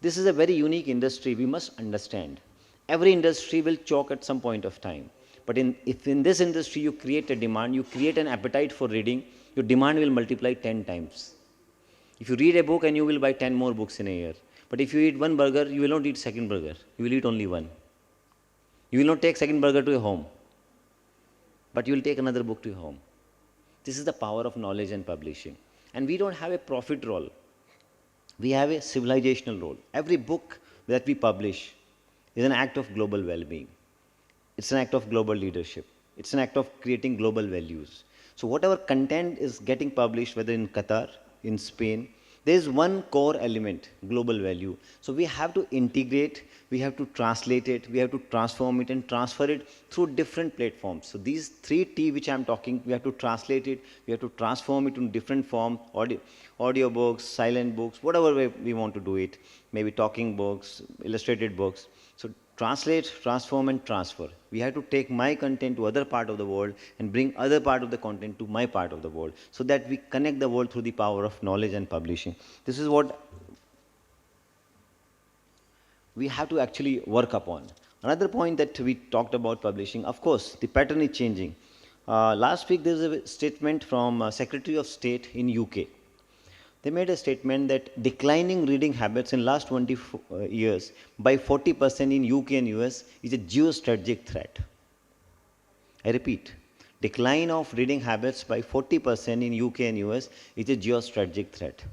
This is a very unique industry, we must understand. Every industry will choke at some point of time. But if in this industry you create a demand, you create an appetite for reading, your demand will multiply 10 times. If you read a book and you will buy 10 more books in a year. But if you eat one burger, you will not eat second burger. You will eat only one. You will not take second burger to your home. But you will take another book to your home. This is the power of knowledge and publishing. And we don't have a profit role. We have a civilizational role. Every book that we publish is an act of global well-being. It's an act of global leadership. It's an act of creating global values. So whatever content is getting published, whether in Qatar, in Spain, there is one core element, global value. So we have to integrate, we have to translate it, we have to transform it and transfer it through different platforms. So these 3 T which I am talking, we have to translate it, we have to transform it in different form, audio books, silent books, whatever way we want to do it, maybe talking books, illustrated books. So translate, transform and transfer. We have to take my content to other part of the world and bring other part of the content to my part of the world, so that we connect the world through the power of knowledge and publishing. This is what we have to actually work upon. Another point that we talked about publishing, of course, the pattern is changing. Last week there was a statement from Secretary of State in UK. They made a statement that declining reading habits in last 20 years by 40% in UK and US is a geostrategic threat. I repeat, decline of reading habits by 40% in UK and US is a geostrategic threat.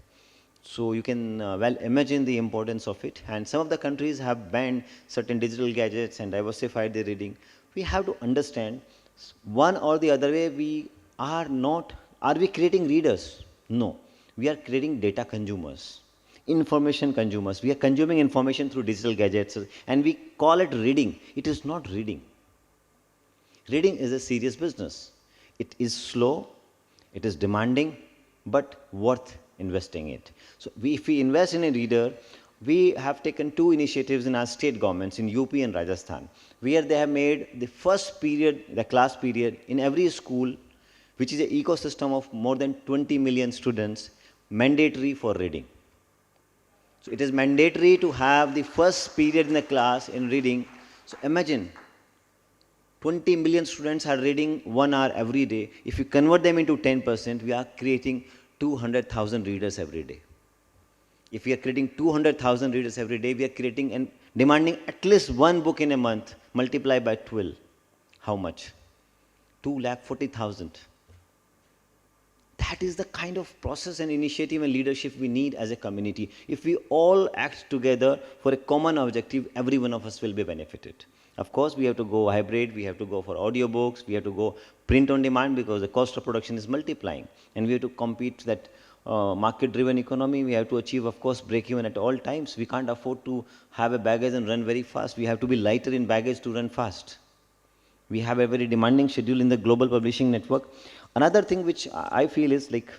So you can well imagine the importance of it. And some of the countries have banned certain digital gadgets and diversified their reading. We have to understand, one or the other way, are we creating readers? No. We are creating data consumers, information consumers. We are consuming information through digital gadgets, and we call it reading. It is not reading. Reading is a serious business. It is slow, it is demanding, but worth investing in. So if we invest in a reader, We have taken 2 initiatives in our state governments in UP and Rajasthan, where they have made the first period, the class period, in every school, which is an ecosystem of more than 20 million students, mandatory for reading. So it is mandatory to have the first period in the class in reading. So imagine, 20 million students are reading 1 hour every day. If you convert them into 10%, we are creating 200,000 readers every day. If we are creating 200,000 readers every day, we are creating and demanding at least 1 book in a month, multiply by 12. How much? 240,000. That is the kind of process and initiative and leadership we need as a community. If we all act together for a common objective, every one of us will be benefited. Of course, we have to go hybrid, we have to go for audiobooks, we have to go print on demand because the cost of production is multiplying. And we have to compete that market-driven economy. We have to achieve, of course, break-even at all times. We can't afford to have a baggage and run very fast. We have to be lighter in baggage to run fast. We have a very demanding schedule in the global publishing network. Another thing which I feel is like,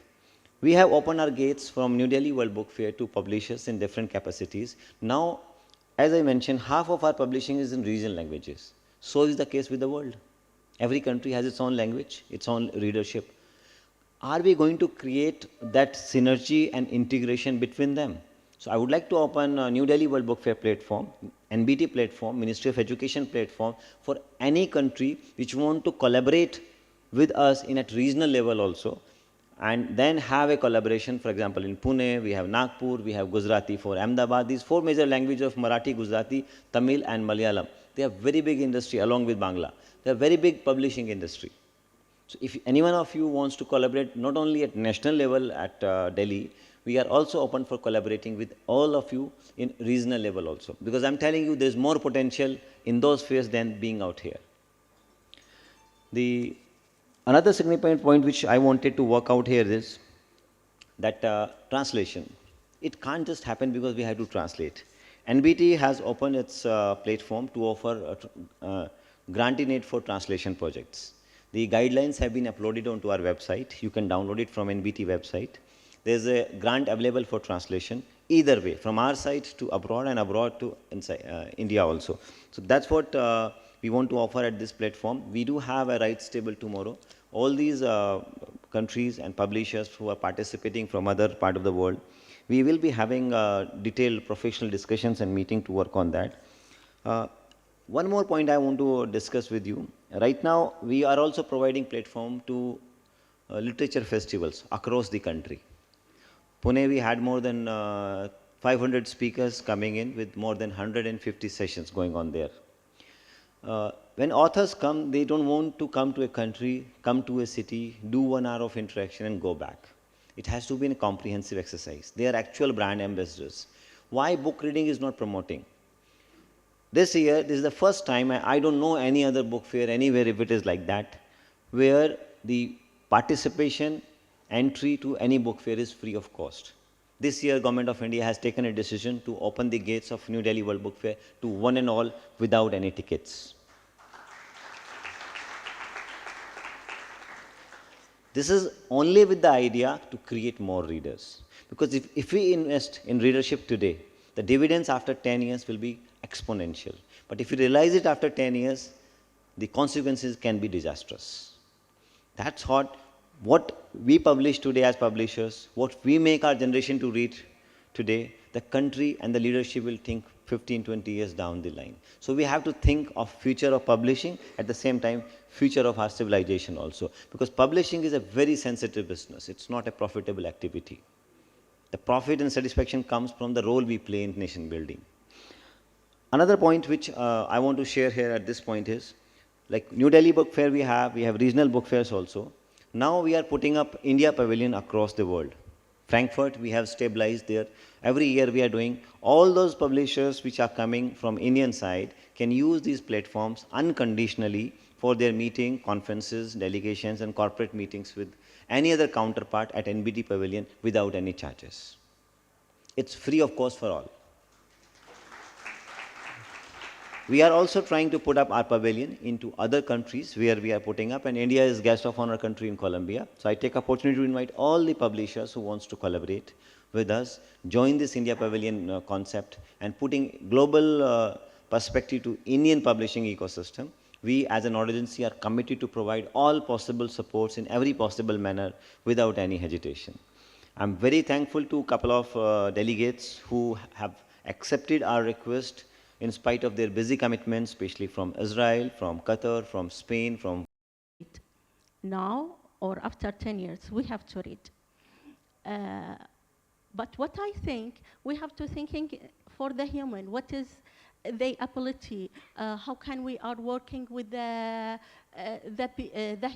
we have opened our gates from New Delhi World Book Fair to publishers in different capacities. Now, as I mentioned, half of our publishing is in regional languages. So is the case with the world. Every country has its own language, its own readership. Are we going to create that synergy and integration between them? So I would like to open a New Delhi World Book Fair platform, NBT platform, Ministry of Education platform, for any country which want to collaborate with us in at regional level also, and then have a collaboration. For example, in Pune, we have Nagpur, we have Gujarati for Ahmedabad. These 4 major languages of Marathi, Gujarati, Tamil and Malayalam. They have very big industry along with Bangla. They have very big publishing industry. So if any one of you wants to collaborate, not only at national level at Delhi, we are also open for collaborating with all of you in regional level also. Because I'm telling you, there's more potential in those fairs than being out here. Another significant point which I wanted to work out here is that translation. It can't just happen because we have to translate. NBT has opened its platform to offer grant in aid for translation projects. The guidelines have been uploaded onto our website. You can download it from NBT website. There's a grant available for translation, either way, from our side to abroad and abroad to inside India also. So that's what we want to offer at this platform. We do have a rights table tomorrow. All these countries and publishers who are participating from other part of the world, we will be having detailed professional discussions and meeting to work on that. One more point I want to discuss with you. Right now, we are also providing platform to literature festivals across the country. Pune, we had more than 500 speakers coming in with more than 150 sessions going on there. When authors come, they don't want to come to a country, come to a city, do 1 hour of interaction and go back. It has to be a comprehensive exercise. They are actual brand ambassadors. Why book reading is not promoting? This year, this is the first time, I don't know any other book fair anywhere if it is like that, where the participation, entry to any book fair is free of cost. This year, Government of India has taken a decision to open the gates of New Delhi World Book Fair to one and all without any tickets. This is only with the idea to create more readers. Because if we invest in readership today, the dividends after 10 years will be exponential. But if you realize it after 10 years, the consequences can be disastrous. That's what we publish today as publishers, what we make our generation to read today, the country and the leadership will think 15, 20 years down the line. So we have to think of future of publishing, at the same time, future of our civilization also. Because publishing is a very sensitive business. It's not a profitable activity. The profit and satisfaction comes from the role we play in nation building. Another point which I want to share here at this point is, like New Delhi Book Fair we have regional book fairs also. Now we are putting up India Pavilion across the world. Frankfurt, we have stabilized there. Every year we are doing, all those publishers which are coming from Indian side can use these platforms unconditionally for their meeting, conferences, delegations and corporate meetings with any other counterpart at NBT Pavilion without any charges. It's free of cost for all. We are also trying to put up our pavilion into other countries where we are putting up, and India is guest of honor country in Colombia. So I take opportunity to invite all the publishers who wants to collaborate, with us, join this India Pavilion concept, and putting global perspective to Indian publishing ecosystem. We as an agency are committed to provide all possible supports in every possible manner without any hesitation. I'm very thankful to a couple of delegates who have accepted our request in spite of their busy commitments, especially from Israel, from Qatar, from Spain, from Now or after 10 years, we have to read. But what I think, we have to thinking for the human. What is the ability? How can we are working with the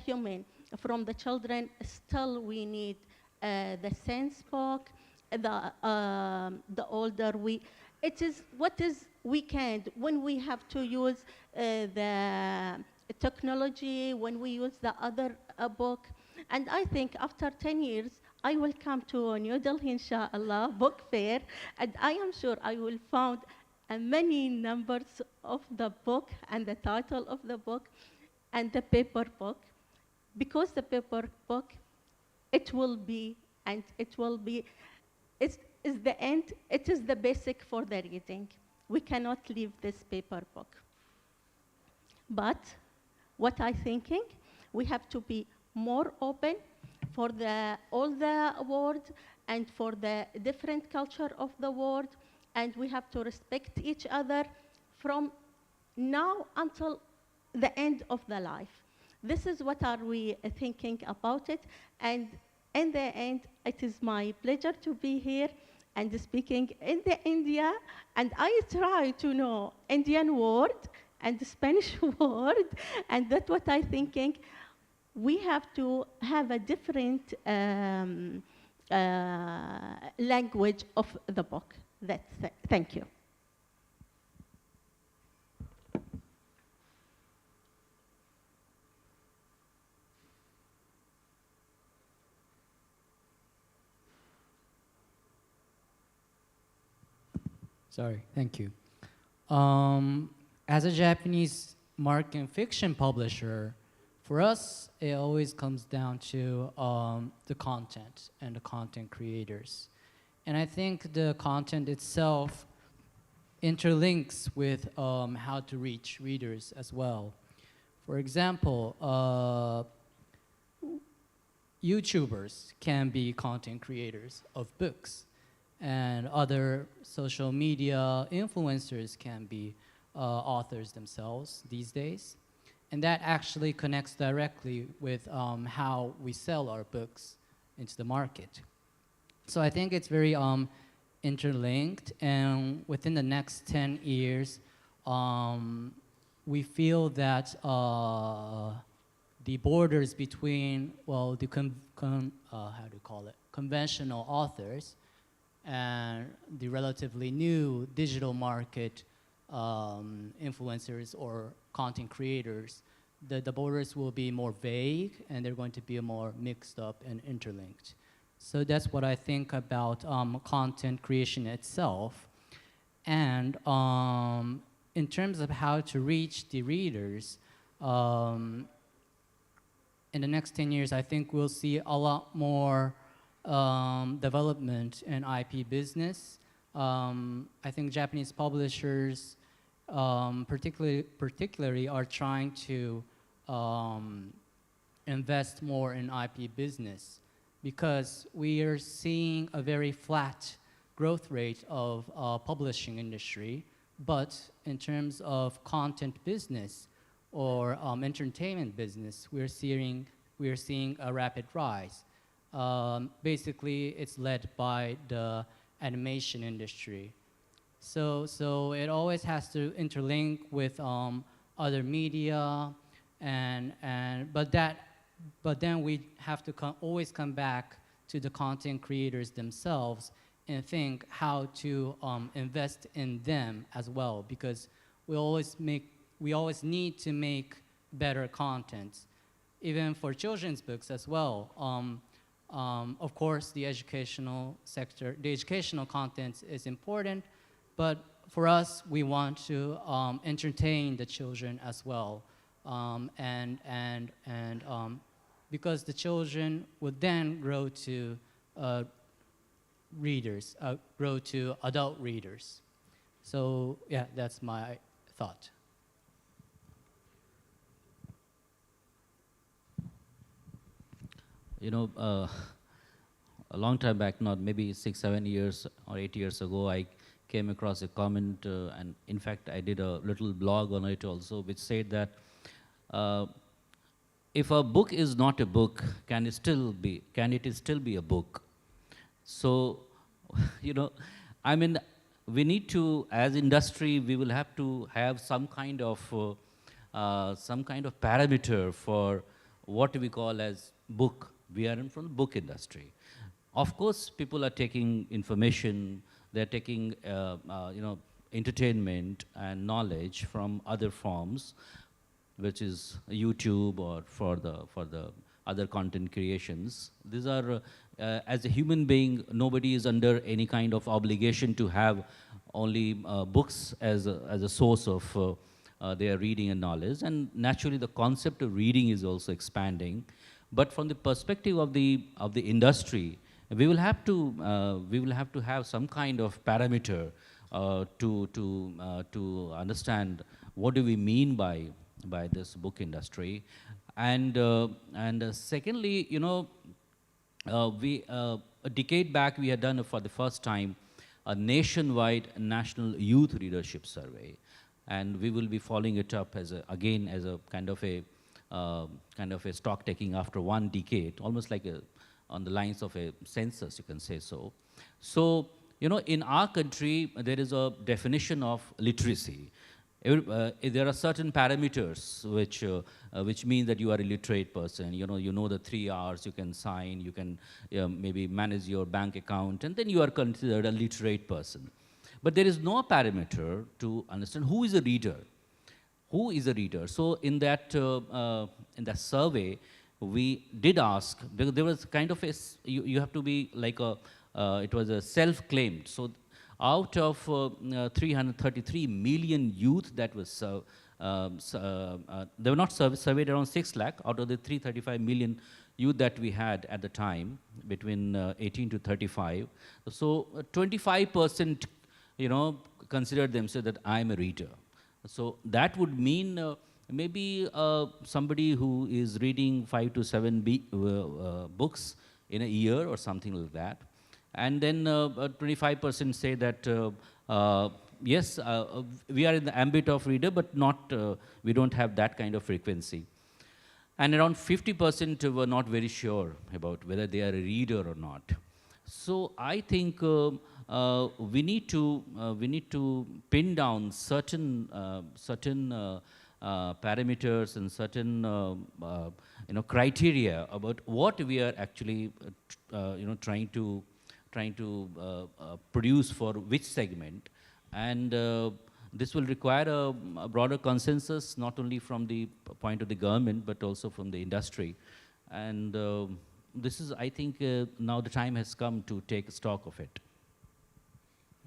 human? From the children, still we need the sense book. The older we, it is what is weekend when we have to use the technology, when we use the other book. And I think after 10 years, I will come to New Delhi, inshallah, book fair, and I am sure I will find many numbers of the book and the title of the book and the paper book, because the paper book, it will be, and it will be, it's the end, it is the basic for the reading. We cannot leave this paper book. But what I'm thinking, we have to be more open for all the world and for the different culture of the world, and we have to respect each other from now until the end of the life. This is what are we thinking about it, and in the end, it is my pleasure to be here and speaking in the India, and I try to know Indian word and the Spanish word, and that's what I'm thinking. We have to have a different language of the book. Thank you. Sorry, thank you. As a Japanese market fiction publisher, for us, it always comes down to the content and the content creators. And I think the content itself interlinks with how to reach readers as well. For example, YouTubers can be content creators of books, and other social media influencers can be authors themselves these days. And that actually connects directly with how we sell our books into the market. So I think it's very interlinked, and within the next 10 years, we feel that the borders between, well, the conventional authors and the relatively new digital market influencers or content creators, the borders will be more vague, and they're going to be more mixed up and interlinked. So that's what I think about content creation itself. And in terms of how to reach the readers, in the next 10 years, I think we'll see a lot more development in IP business. I think Japanese publishers particularly are trying to invest more in IP business, because we are seeing a very flat growth rate of publishing industry, but in terms of content business or entertainment business, we're seeing a rapid rise. Basically, it's led by the animation industry. So it always has to interlink with other media, but then we have to always come back to the content creators themselves and think how to invest in them as well, because we always need to make better content, even for children's books as well. Of course, the educational sector, the educational content is important, but for us, we want to entertain the children as well, because the children would then grow to readers, grow to adult readers. So yeah, that's my thought. You know, a long time back, not maybe 6, 7 years or 8 years ago, I came across a comment, and in fact, I did a little blog on it also, which said that if a book is not a book, can it still be a book? So, you know, I mean, we need to, as industry, we will have to have some kind of parameter for what we call as book. We are from the book industry. Of course, people are taking information, they're taking entertainment and knowledge from other forms, which is YouTube or for the other content creations. These are, as a human being, nobody is under any kind of obligation to have only books as a source of their reading and knowledge. And naturally, the concept of reading is also expanding. But from the perspective of the industry, we will have to have some kind of parameter to understand what do we mean by this book industry. And secondly, you know, a decade back we had done for the first time a nationwide national youth readership survey, and we will be following it up as a kind of a stock taking after 1 decade, almost like on the lines of a census, you can say so. So, you know, in our country, there is a definition of literacy. There are certain parameters which mean that you are a literate person. You know the 3 R's, you can sign, you can maybe manage your bank account, and then you are considered a literate person. But there is no parameter to understand who is a reader. Who is a reader? So in that survey, we did ask, because there was kind of you have to be like it was a self-claimed. So out of 333 million youth that was they were not surveyed around 6 lakh out of the 335 million youth that we had at the time between 18 to 35. So 25%, you know, considered themselves that I'm a reader. So that would mean maybe somebody who is reading 5 to 7 books in a year or something like that. And then 25% say that, yes, we are in the ambit of reader, but not, we don't have that kind of frequency. And around 50% were not very sure about whether they are a reader or not. So I think we need to pin down certain parameters and certain criteria about what we are actually trying to produce for which segment, and this will require a broader consensus, not only from the point of the government but also from the industry. And this is, I think, now the time has come to take stock of it.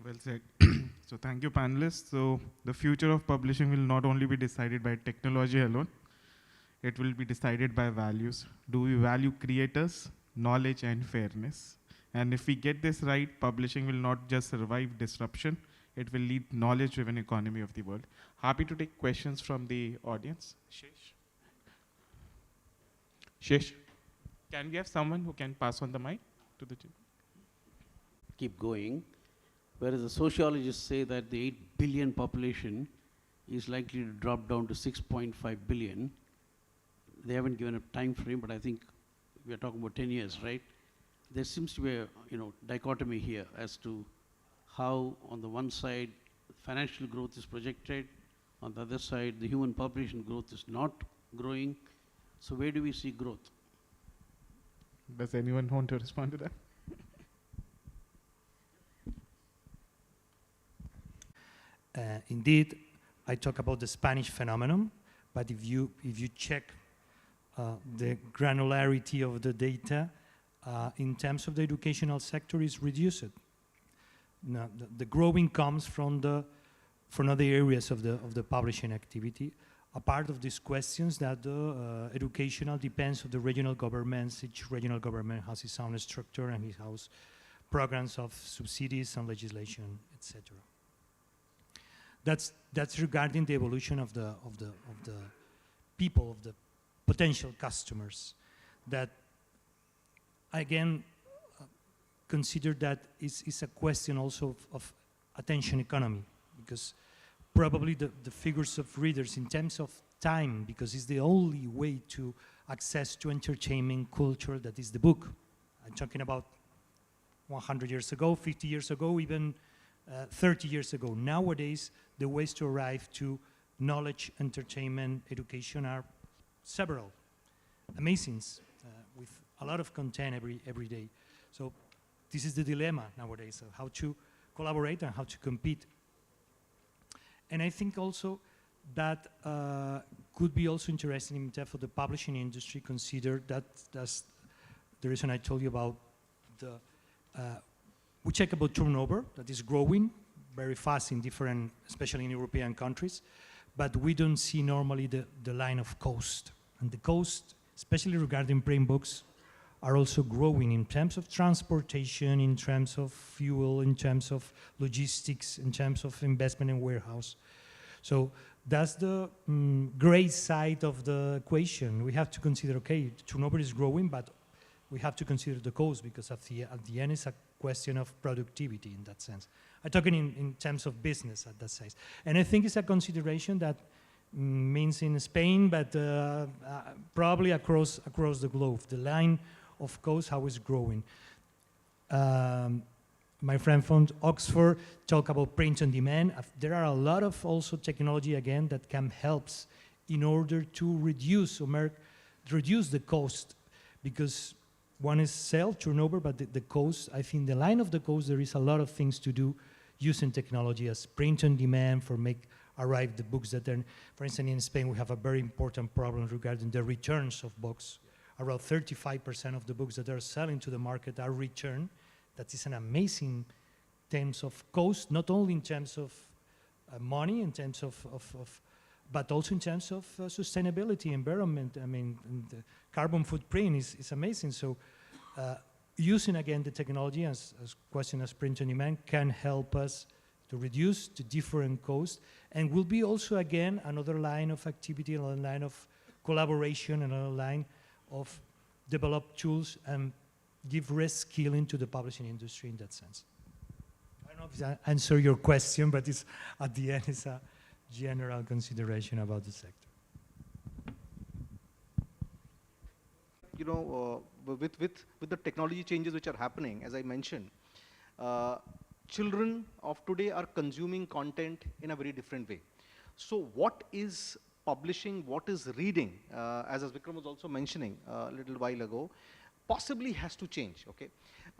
Well said. So thank you, panelists. So the future of publishing will not only be decided by technology alone, it will be decided by values. Do we value creators, knowledge, and fairness? And if we get this right, publishing will not just survive disruption, it will lead knowledge-driven economy of the world. Happy to take questions from the audience. Shish, can we have someone who can pass on the mic to the team? Keep going. Whereas the sociologists say that the 8 billion population is likely to drop down to 6.5 billion. They haven't given a time frame, but I think we are talking about 10 years, right? There seems to be a dichotomy here as to how, on the one side, financial growth is projected, on the other side, the human population growth is not growing. So where do we see growth? Does anyone want to respond to that? Indeed, I talk about the Spanish phenomenon, but if you check the granularity of the data, in terms of the educational sector, is reduced. Now, the growing comes from other areas of the publishing activity. A part of these questions that the educational depends on the regional governments. Each regional government has its own structure and its own programs of subsidies and legislation, etc. That's regarding the evolution of the people, of the potential customers. That again consider that is a question also of attention economy, because probably the figures of readers in terms of time, because it's the only way to access to entertainment culture, that is the book. I'm talking about 100 years ago, 50 years ago, even 30 years ago. Nowadays, the ways to arrive to knowledge, entertainment, education are several, amazing, with a lot of content every day. So this is the dilemma nowadays, of how to collaborate and how to compete. And I think also that could be also interesting in terms of the publishing industry. Consider that's the reason I told you about the, we check about turnover, that is growing very fast in different, especially in European countries, but we don't see normally the line of cost. And the cost, especially regarding print books, are also growing in terms of transportation, in terms of fuel, in terms of logistics, in terms of investment in warehouse. So that's the gray side of the equation. We have to consider, okay, turnover is growing, but we have to consider the cost, because at the end it's a question of productivity in that sense. I'm talking in terms of business at that size. And I think it's a consideration that means in Spain, but probably across the globe. The line of cost, how it's growing. My friend from Oxford talked about print on demand. There are a lot of also technology, again, that can help in order to reduce the cost, because one is sale turnover, but the cost, I think the line of the cost, there is a lot of things to do using technology as print on demand for arrive the books that are, for instance, in Spain, we have a very important problem regarding the returns of books. Around 35% of the books that are selling to the market are returned. That is an amazing terms of cost, not only in terms of money, in terms of but also in terms of sustainability, environment. I mean, the carbon footprint is amazing. So using again the technology as question as print on demand can help us to reduce the different costs, and will be also again another line of activity, another line of collaboration, another line of develop tools and give reskilling to the publishing industry in that sense. I don't know if that answers your question, but it's, at the end it's a general consideration about the sector. You know, with the technology changes which are happening, as I mentioned, children of today are consuming content in a very different way. So what is publishing, what is reading, as Vikram was also mentioning a little while ago, possibly has to change, okay?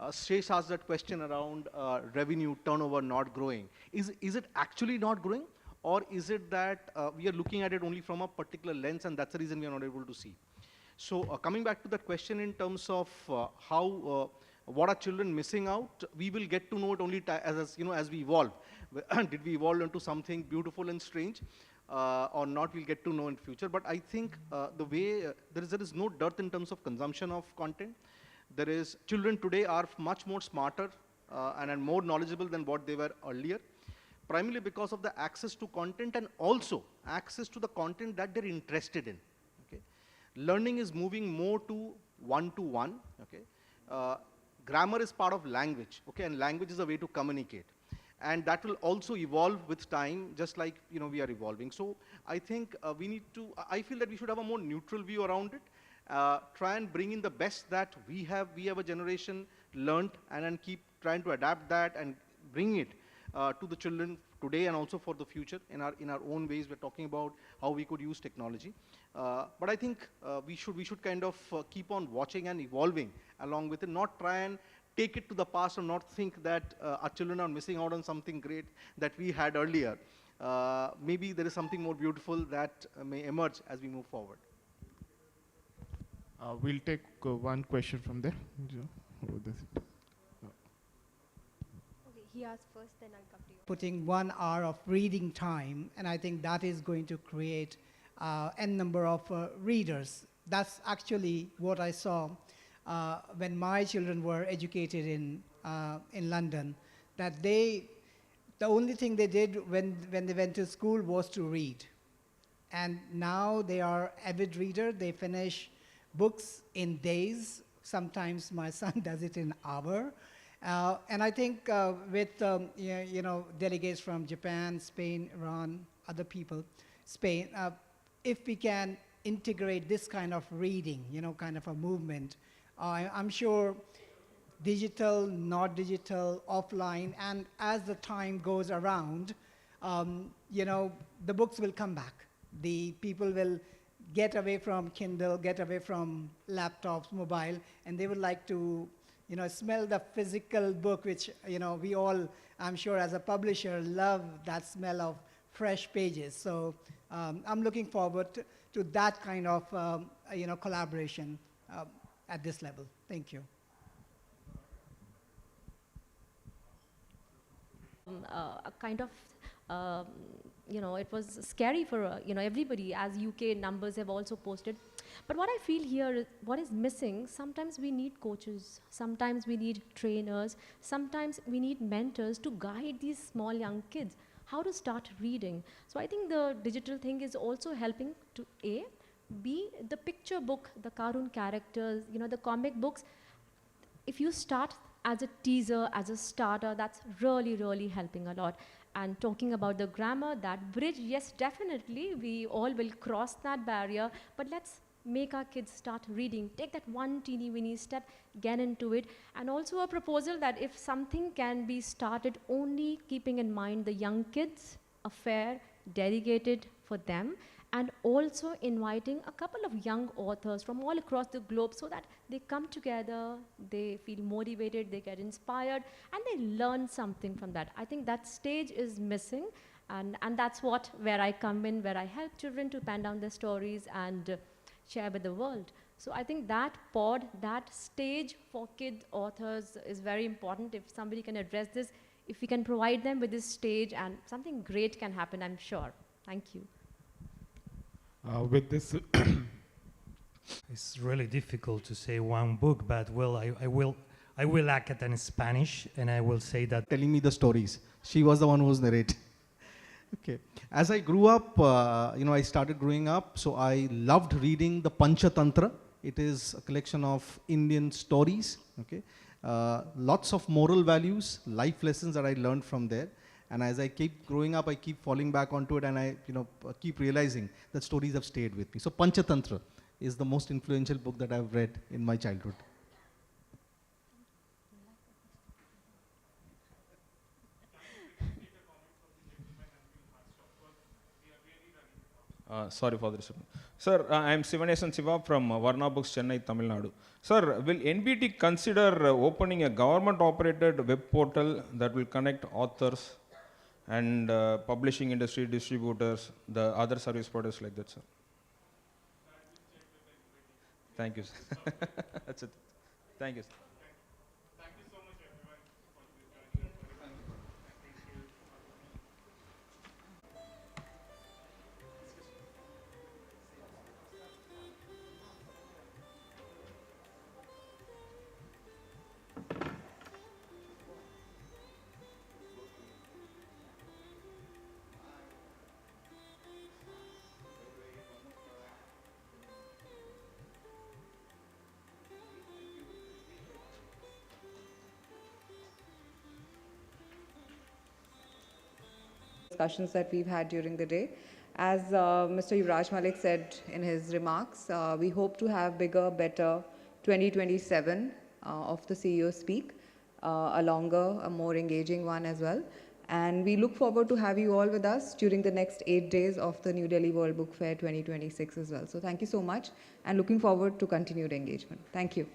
Shesh asked that question around revenue, turnover not growing. Is it actually not growing? Or is it that we are looking at it only from a particular lens and that's the reason we are not able to see? So coming back to that question in terms of what are children missing out, we will get to know it only as you know, as we evolve. Did we evolve into something beautiful and strange or not, we'll get to know in future. But I think the way, there is no dearth in terms of consumption of content. Children today are much more smarter and are more knowledgeable than what they were earlier, primarily because of the access to content and also access to the content that they're interested in. Okay? Learning is moving more to one-to-one. Okay? Grammar is part of language, okay? And language is a way to communicate. And that will also evolve with time, just like we are evolving. So I think I feel that we should have a more neutral view around it. Try and bring in the best that we have a generation learned, and then keep trying to adapt that and bring it to the children today and also for the future in our own ways. We're talking about how we could use technology. But I think we should kind of keep on watching and evolving along with it, not try and take it to the past and not think that our children are missing out on something great that we had earlier. Maybe there is something more beautiful that may emerge as we move forward. We'll take one question from there. He asked first, then I'll come to you. Putting 1 hour of reading time, and I think that is going to create n number of readers. That's actually what I saw when my children were educated in in London, that the only thing they did when they went to school was to read. And now they are avid reader. They finish books in days. Sometimes my son does it in an hour. And I think with delegates from Japan, Spain, Iran, other people, Spain, if we can integrate this kind of reading, kind of a movement, I'm sure digital, not digital, offline, and as the time goes around, the books will come back. The people will get away from Kindle, get away from laptops, mobile, and they would like to, smell the physical book, which, we all, I'm sure as a publisher, love that smell of fresh pages. So I'm looking forward to that kind of, collaboration at this level. Thank you. A kind of, it was scary for, everybody, as UK numbers have also posted. But what I feel here, what is missing, sometimes we need coaches, sometimes we need trainers, sometimes we need mentors to guide these small young kids how to start reading. So I think the digital thing is also helping to A, B, the picture book, the cartoon characters, the comic books. If you start as a teaser, as a starter, that's really, really helping a lot. And talking about the grammar, that bridge, yes, definitely, we all will cross that barrier, but let's make our kids start reading. Take that one teeny weeny step, get into it. And also a proposal that if something can be started only keeping in mind the young kids, a fair, dedicated for them, and also inviting a couple of young authors from all across the globe so that they come together, they feel motivated, they get inspired, and they learn something from that. I think that stage is missing, and that's where I come in, where I help children to pen down their stories and share with the world. So I think that pod, that stage for kid authors is very important. If somebody can address this, if we can provide them with this stage, and something great can happen, I'm sure. Thank you. With this, it's really difficult to say one book, but well, I will act it in Spanish, and I will say that telling me the stories. She was the one who was narrating. Okay. As I grew up, I started growing up, so I loved reading the Panchatantra. It is a collection of Indian stories. Okay. Lots of moral values, life lessons that I learned from there. And as I keep growing up, I keep falling back onto it, and I keep realizing that stories have stayed with me. So Panchatantra is the most influential book that I've read in my childhood. Sorry for this. Sir, I am Sivanesan Siva from Varna Books, Chennai, Tamil Nadu. Sir, will NBT consider opening a government-operated web portal that will connect authors and publishing industry, distributors, the other service providers like that, sir? Thank you, sir. That's it. Thank you, sir. Thank you so much, everyone, for discussions that we've had during the day. As Mr. Yuvraj Malik said in his remarks, we hope to have bigger, better 2027 of the CEOspeak, a longer, a more engaging one as well. And we look forward to have you all with us during the next 8 days of the New Delhi World Book Fair 2026 as well. So thank you so much, and looking forward to continued engagement. Thank you.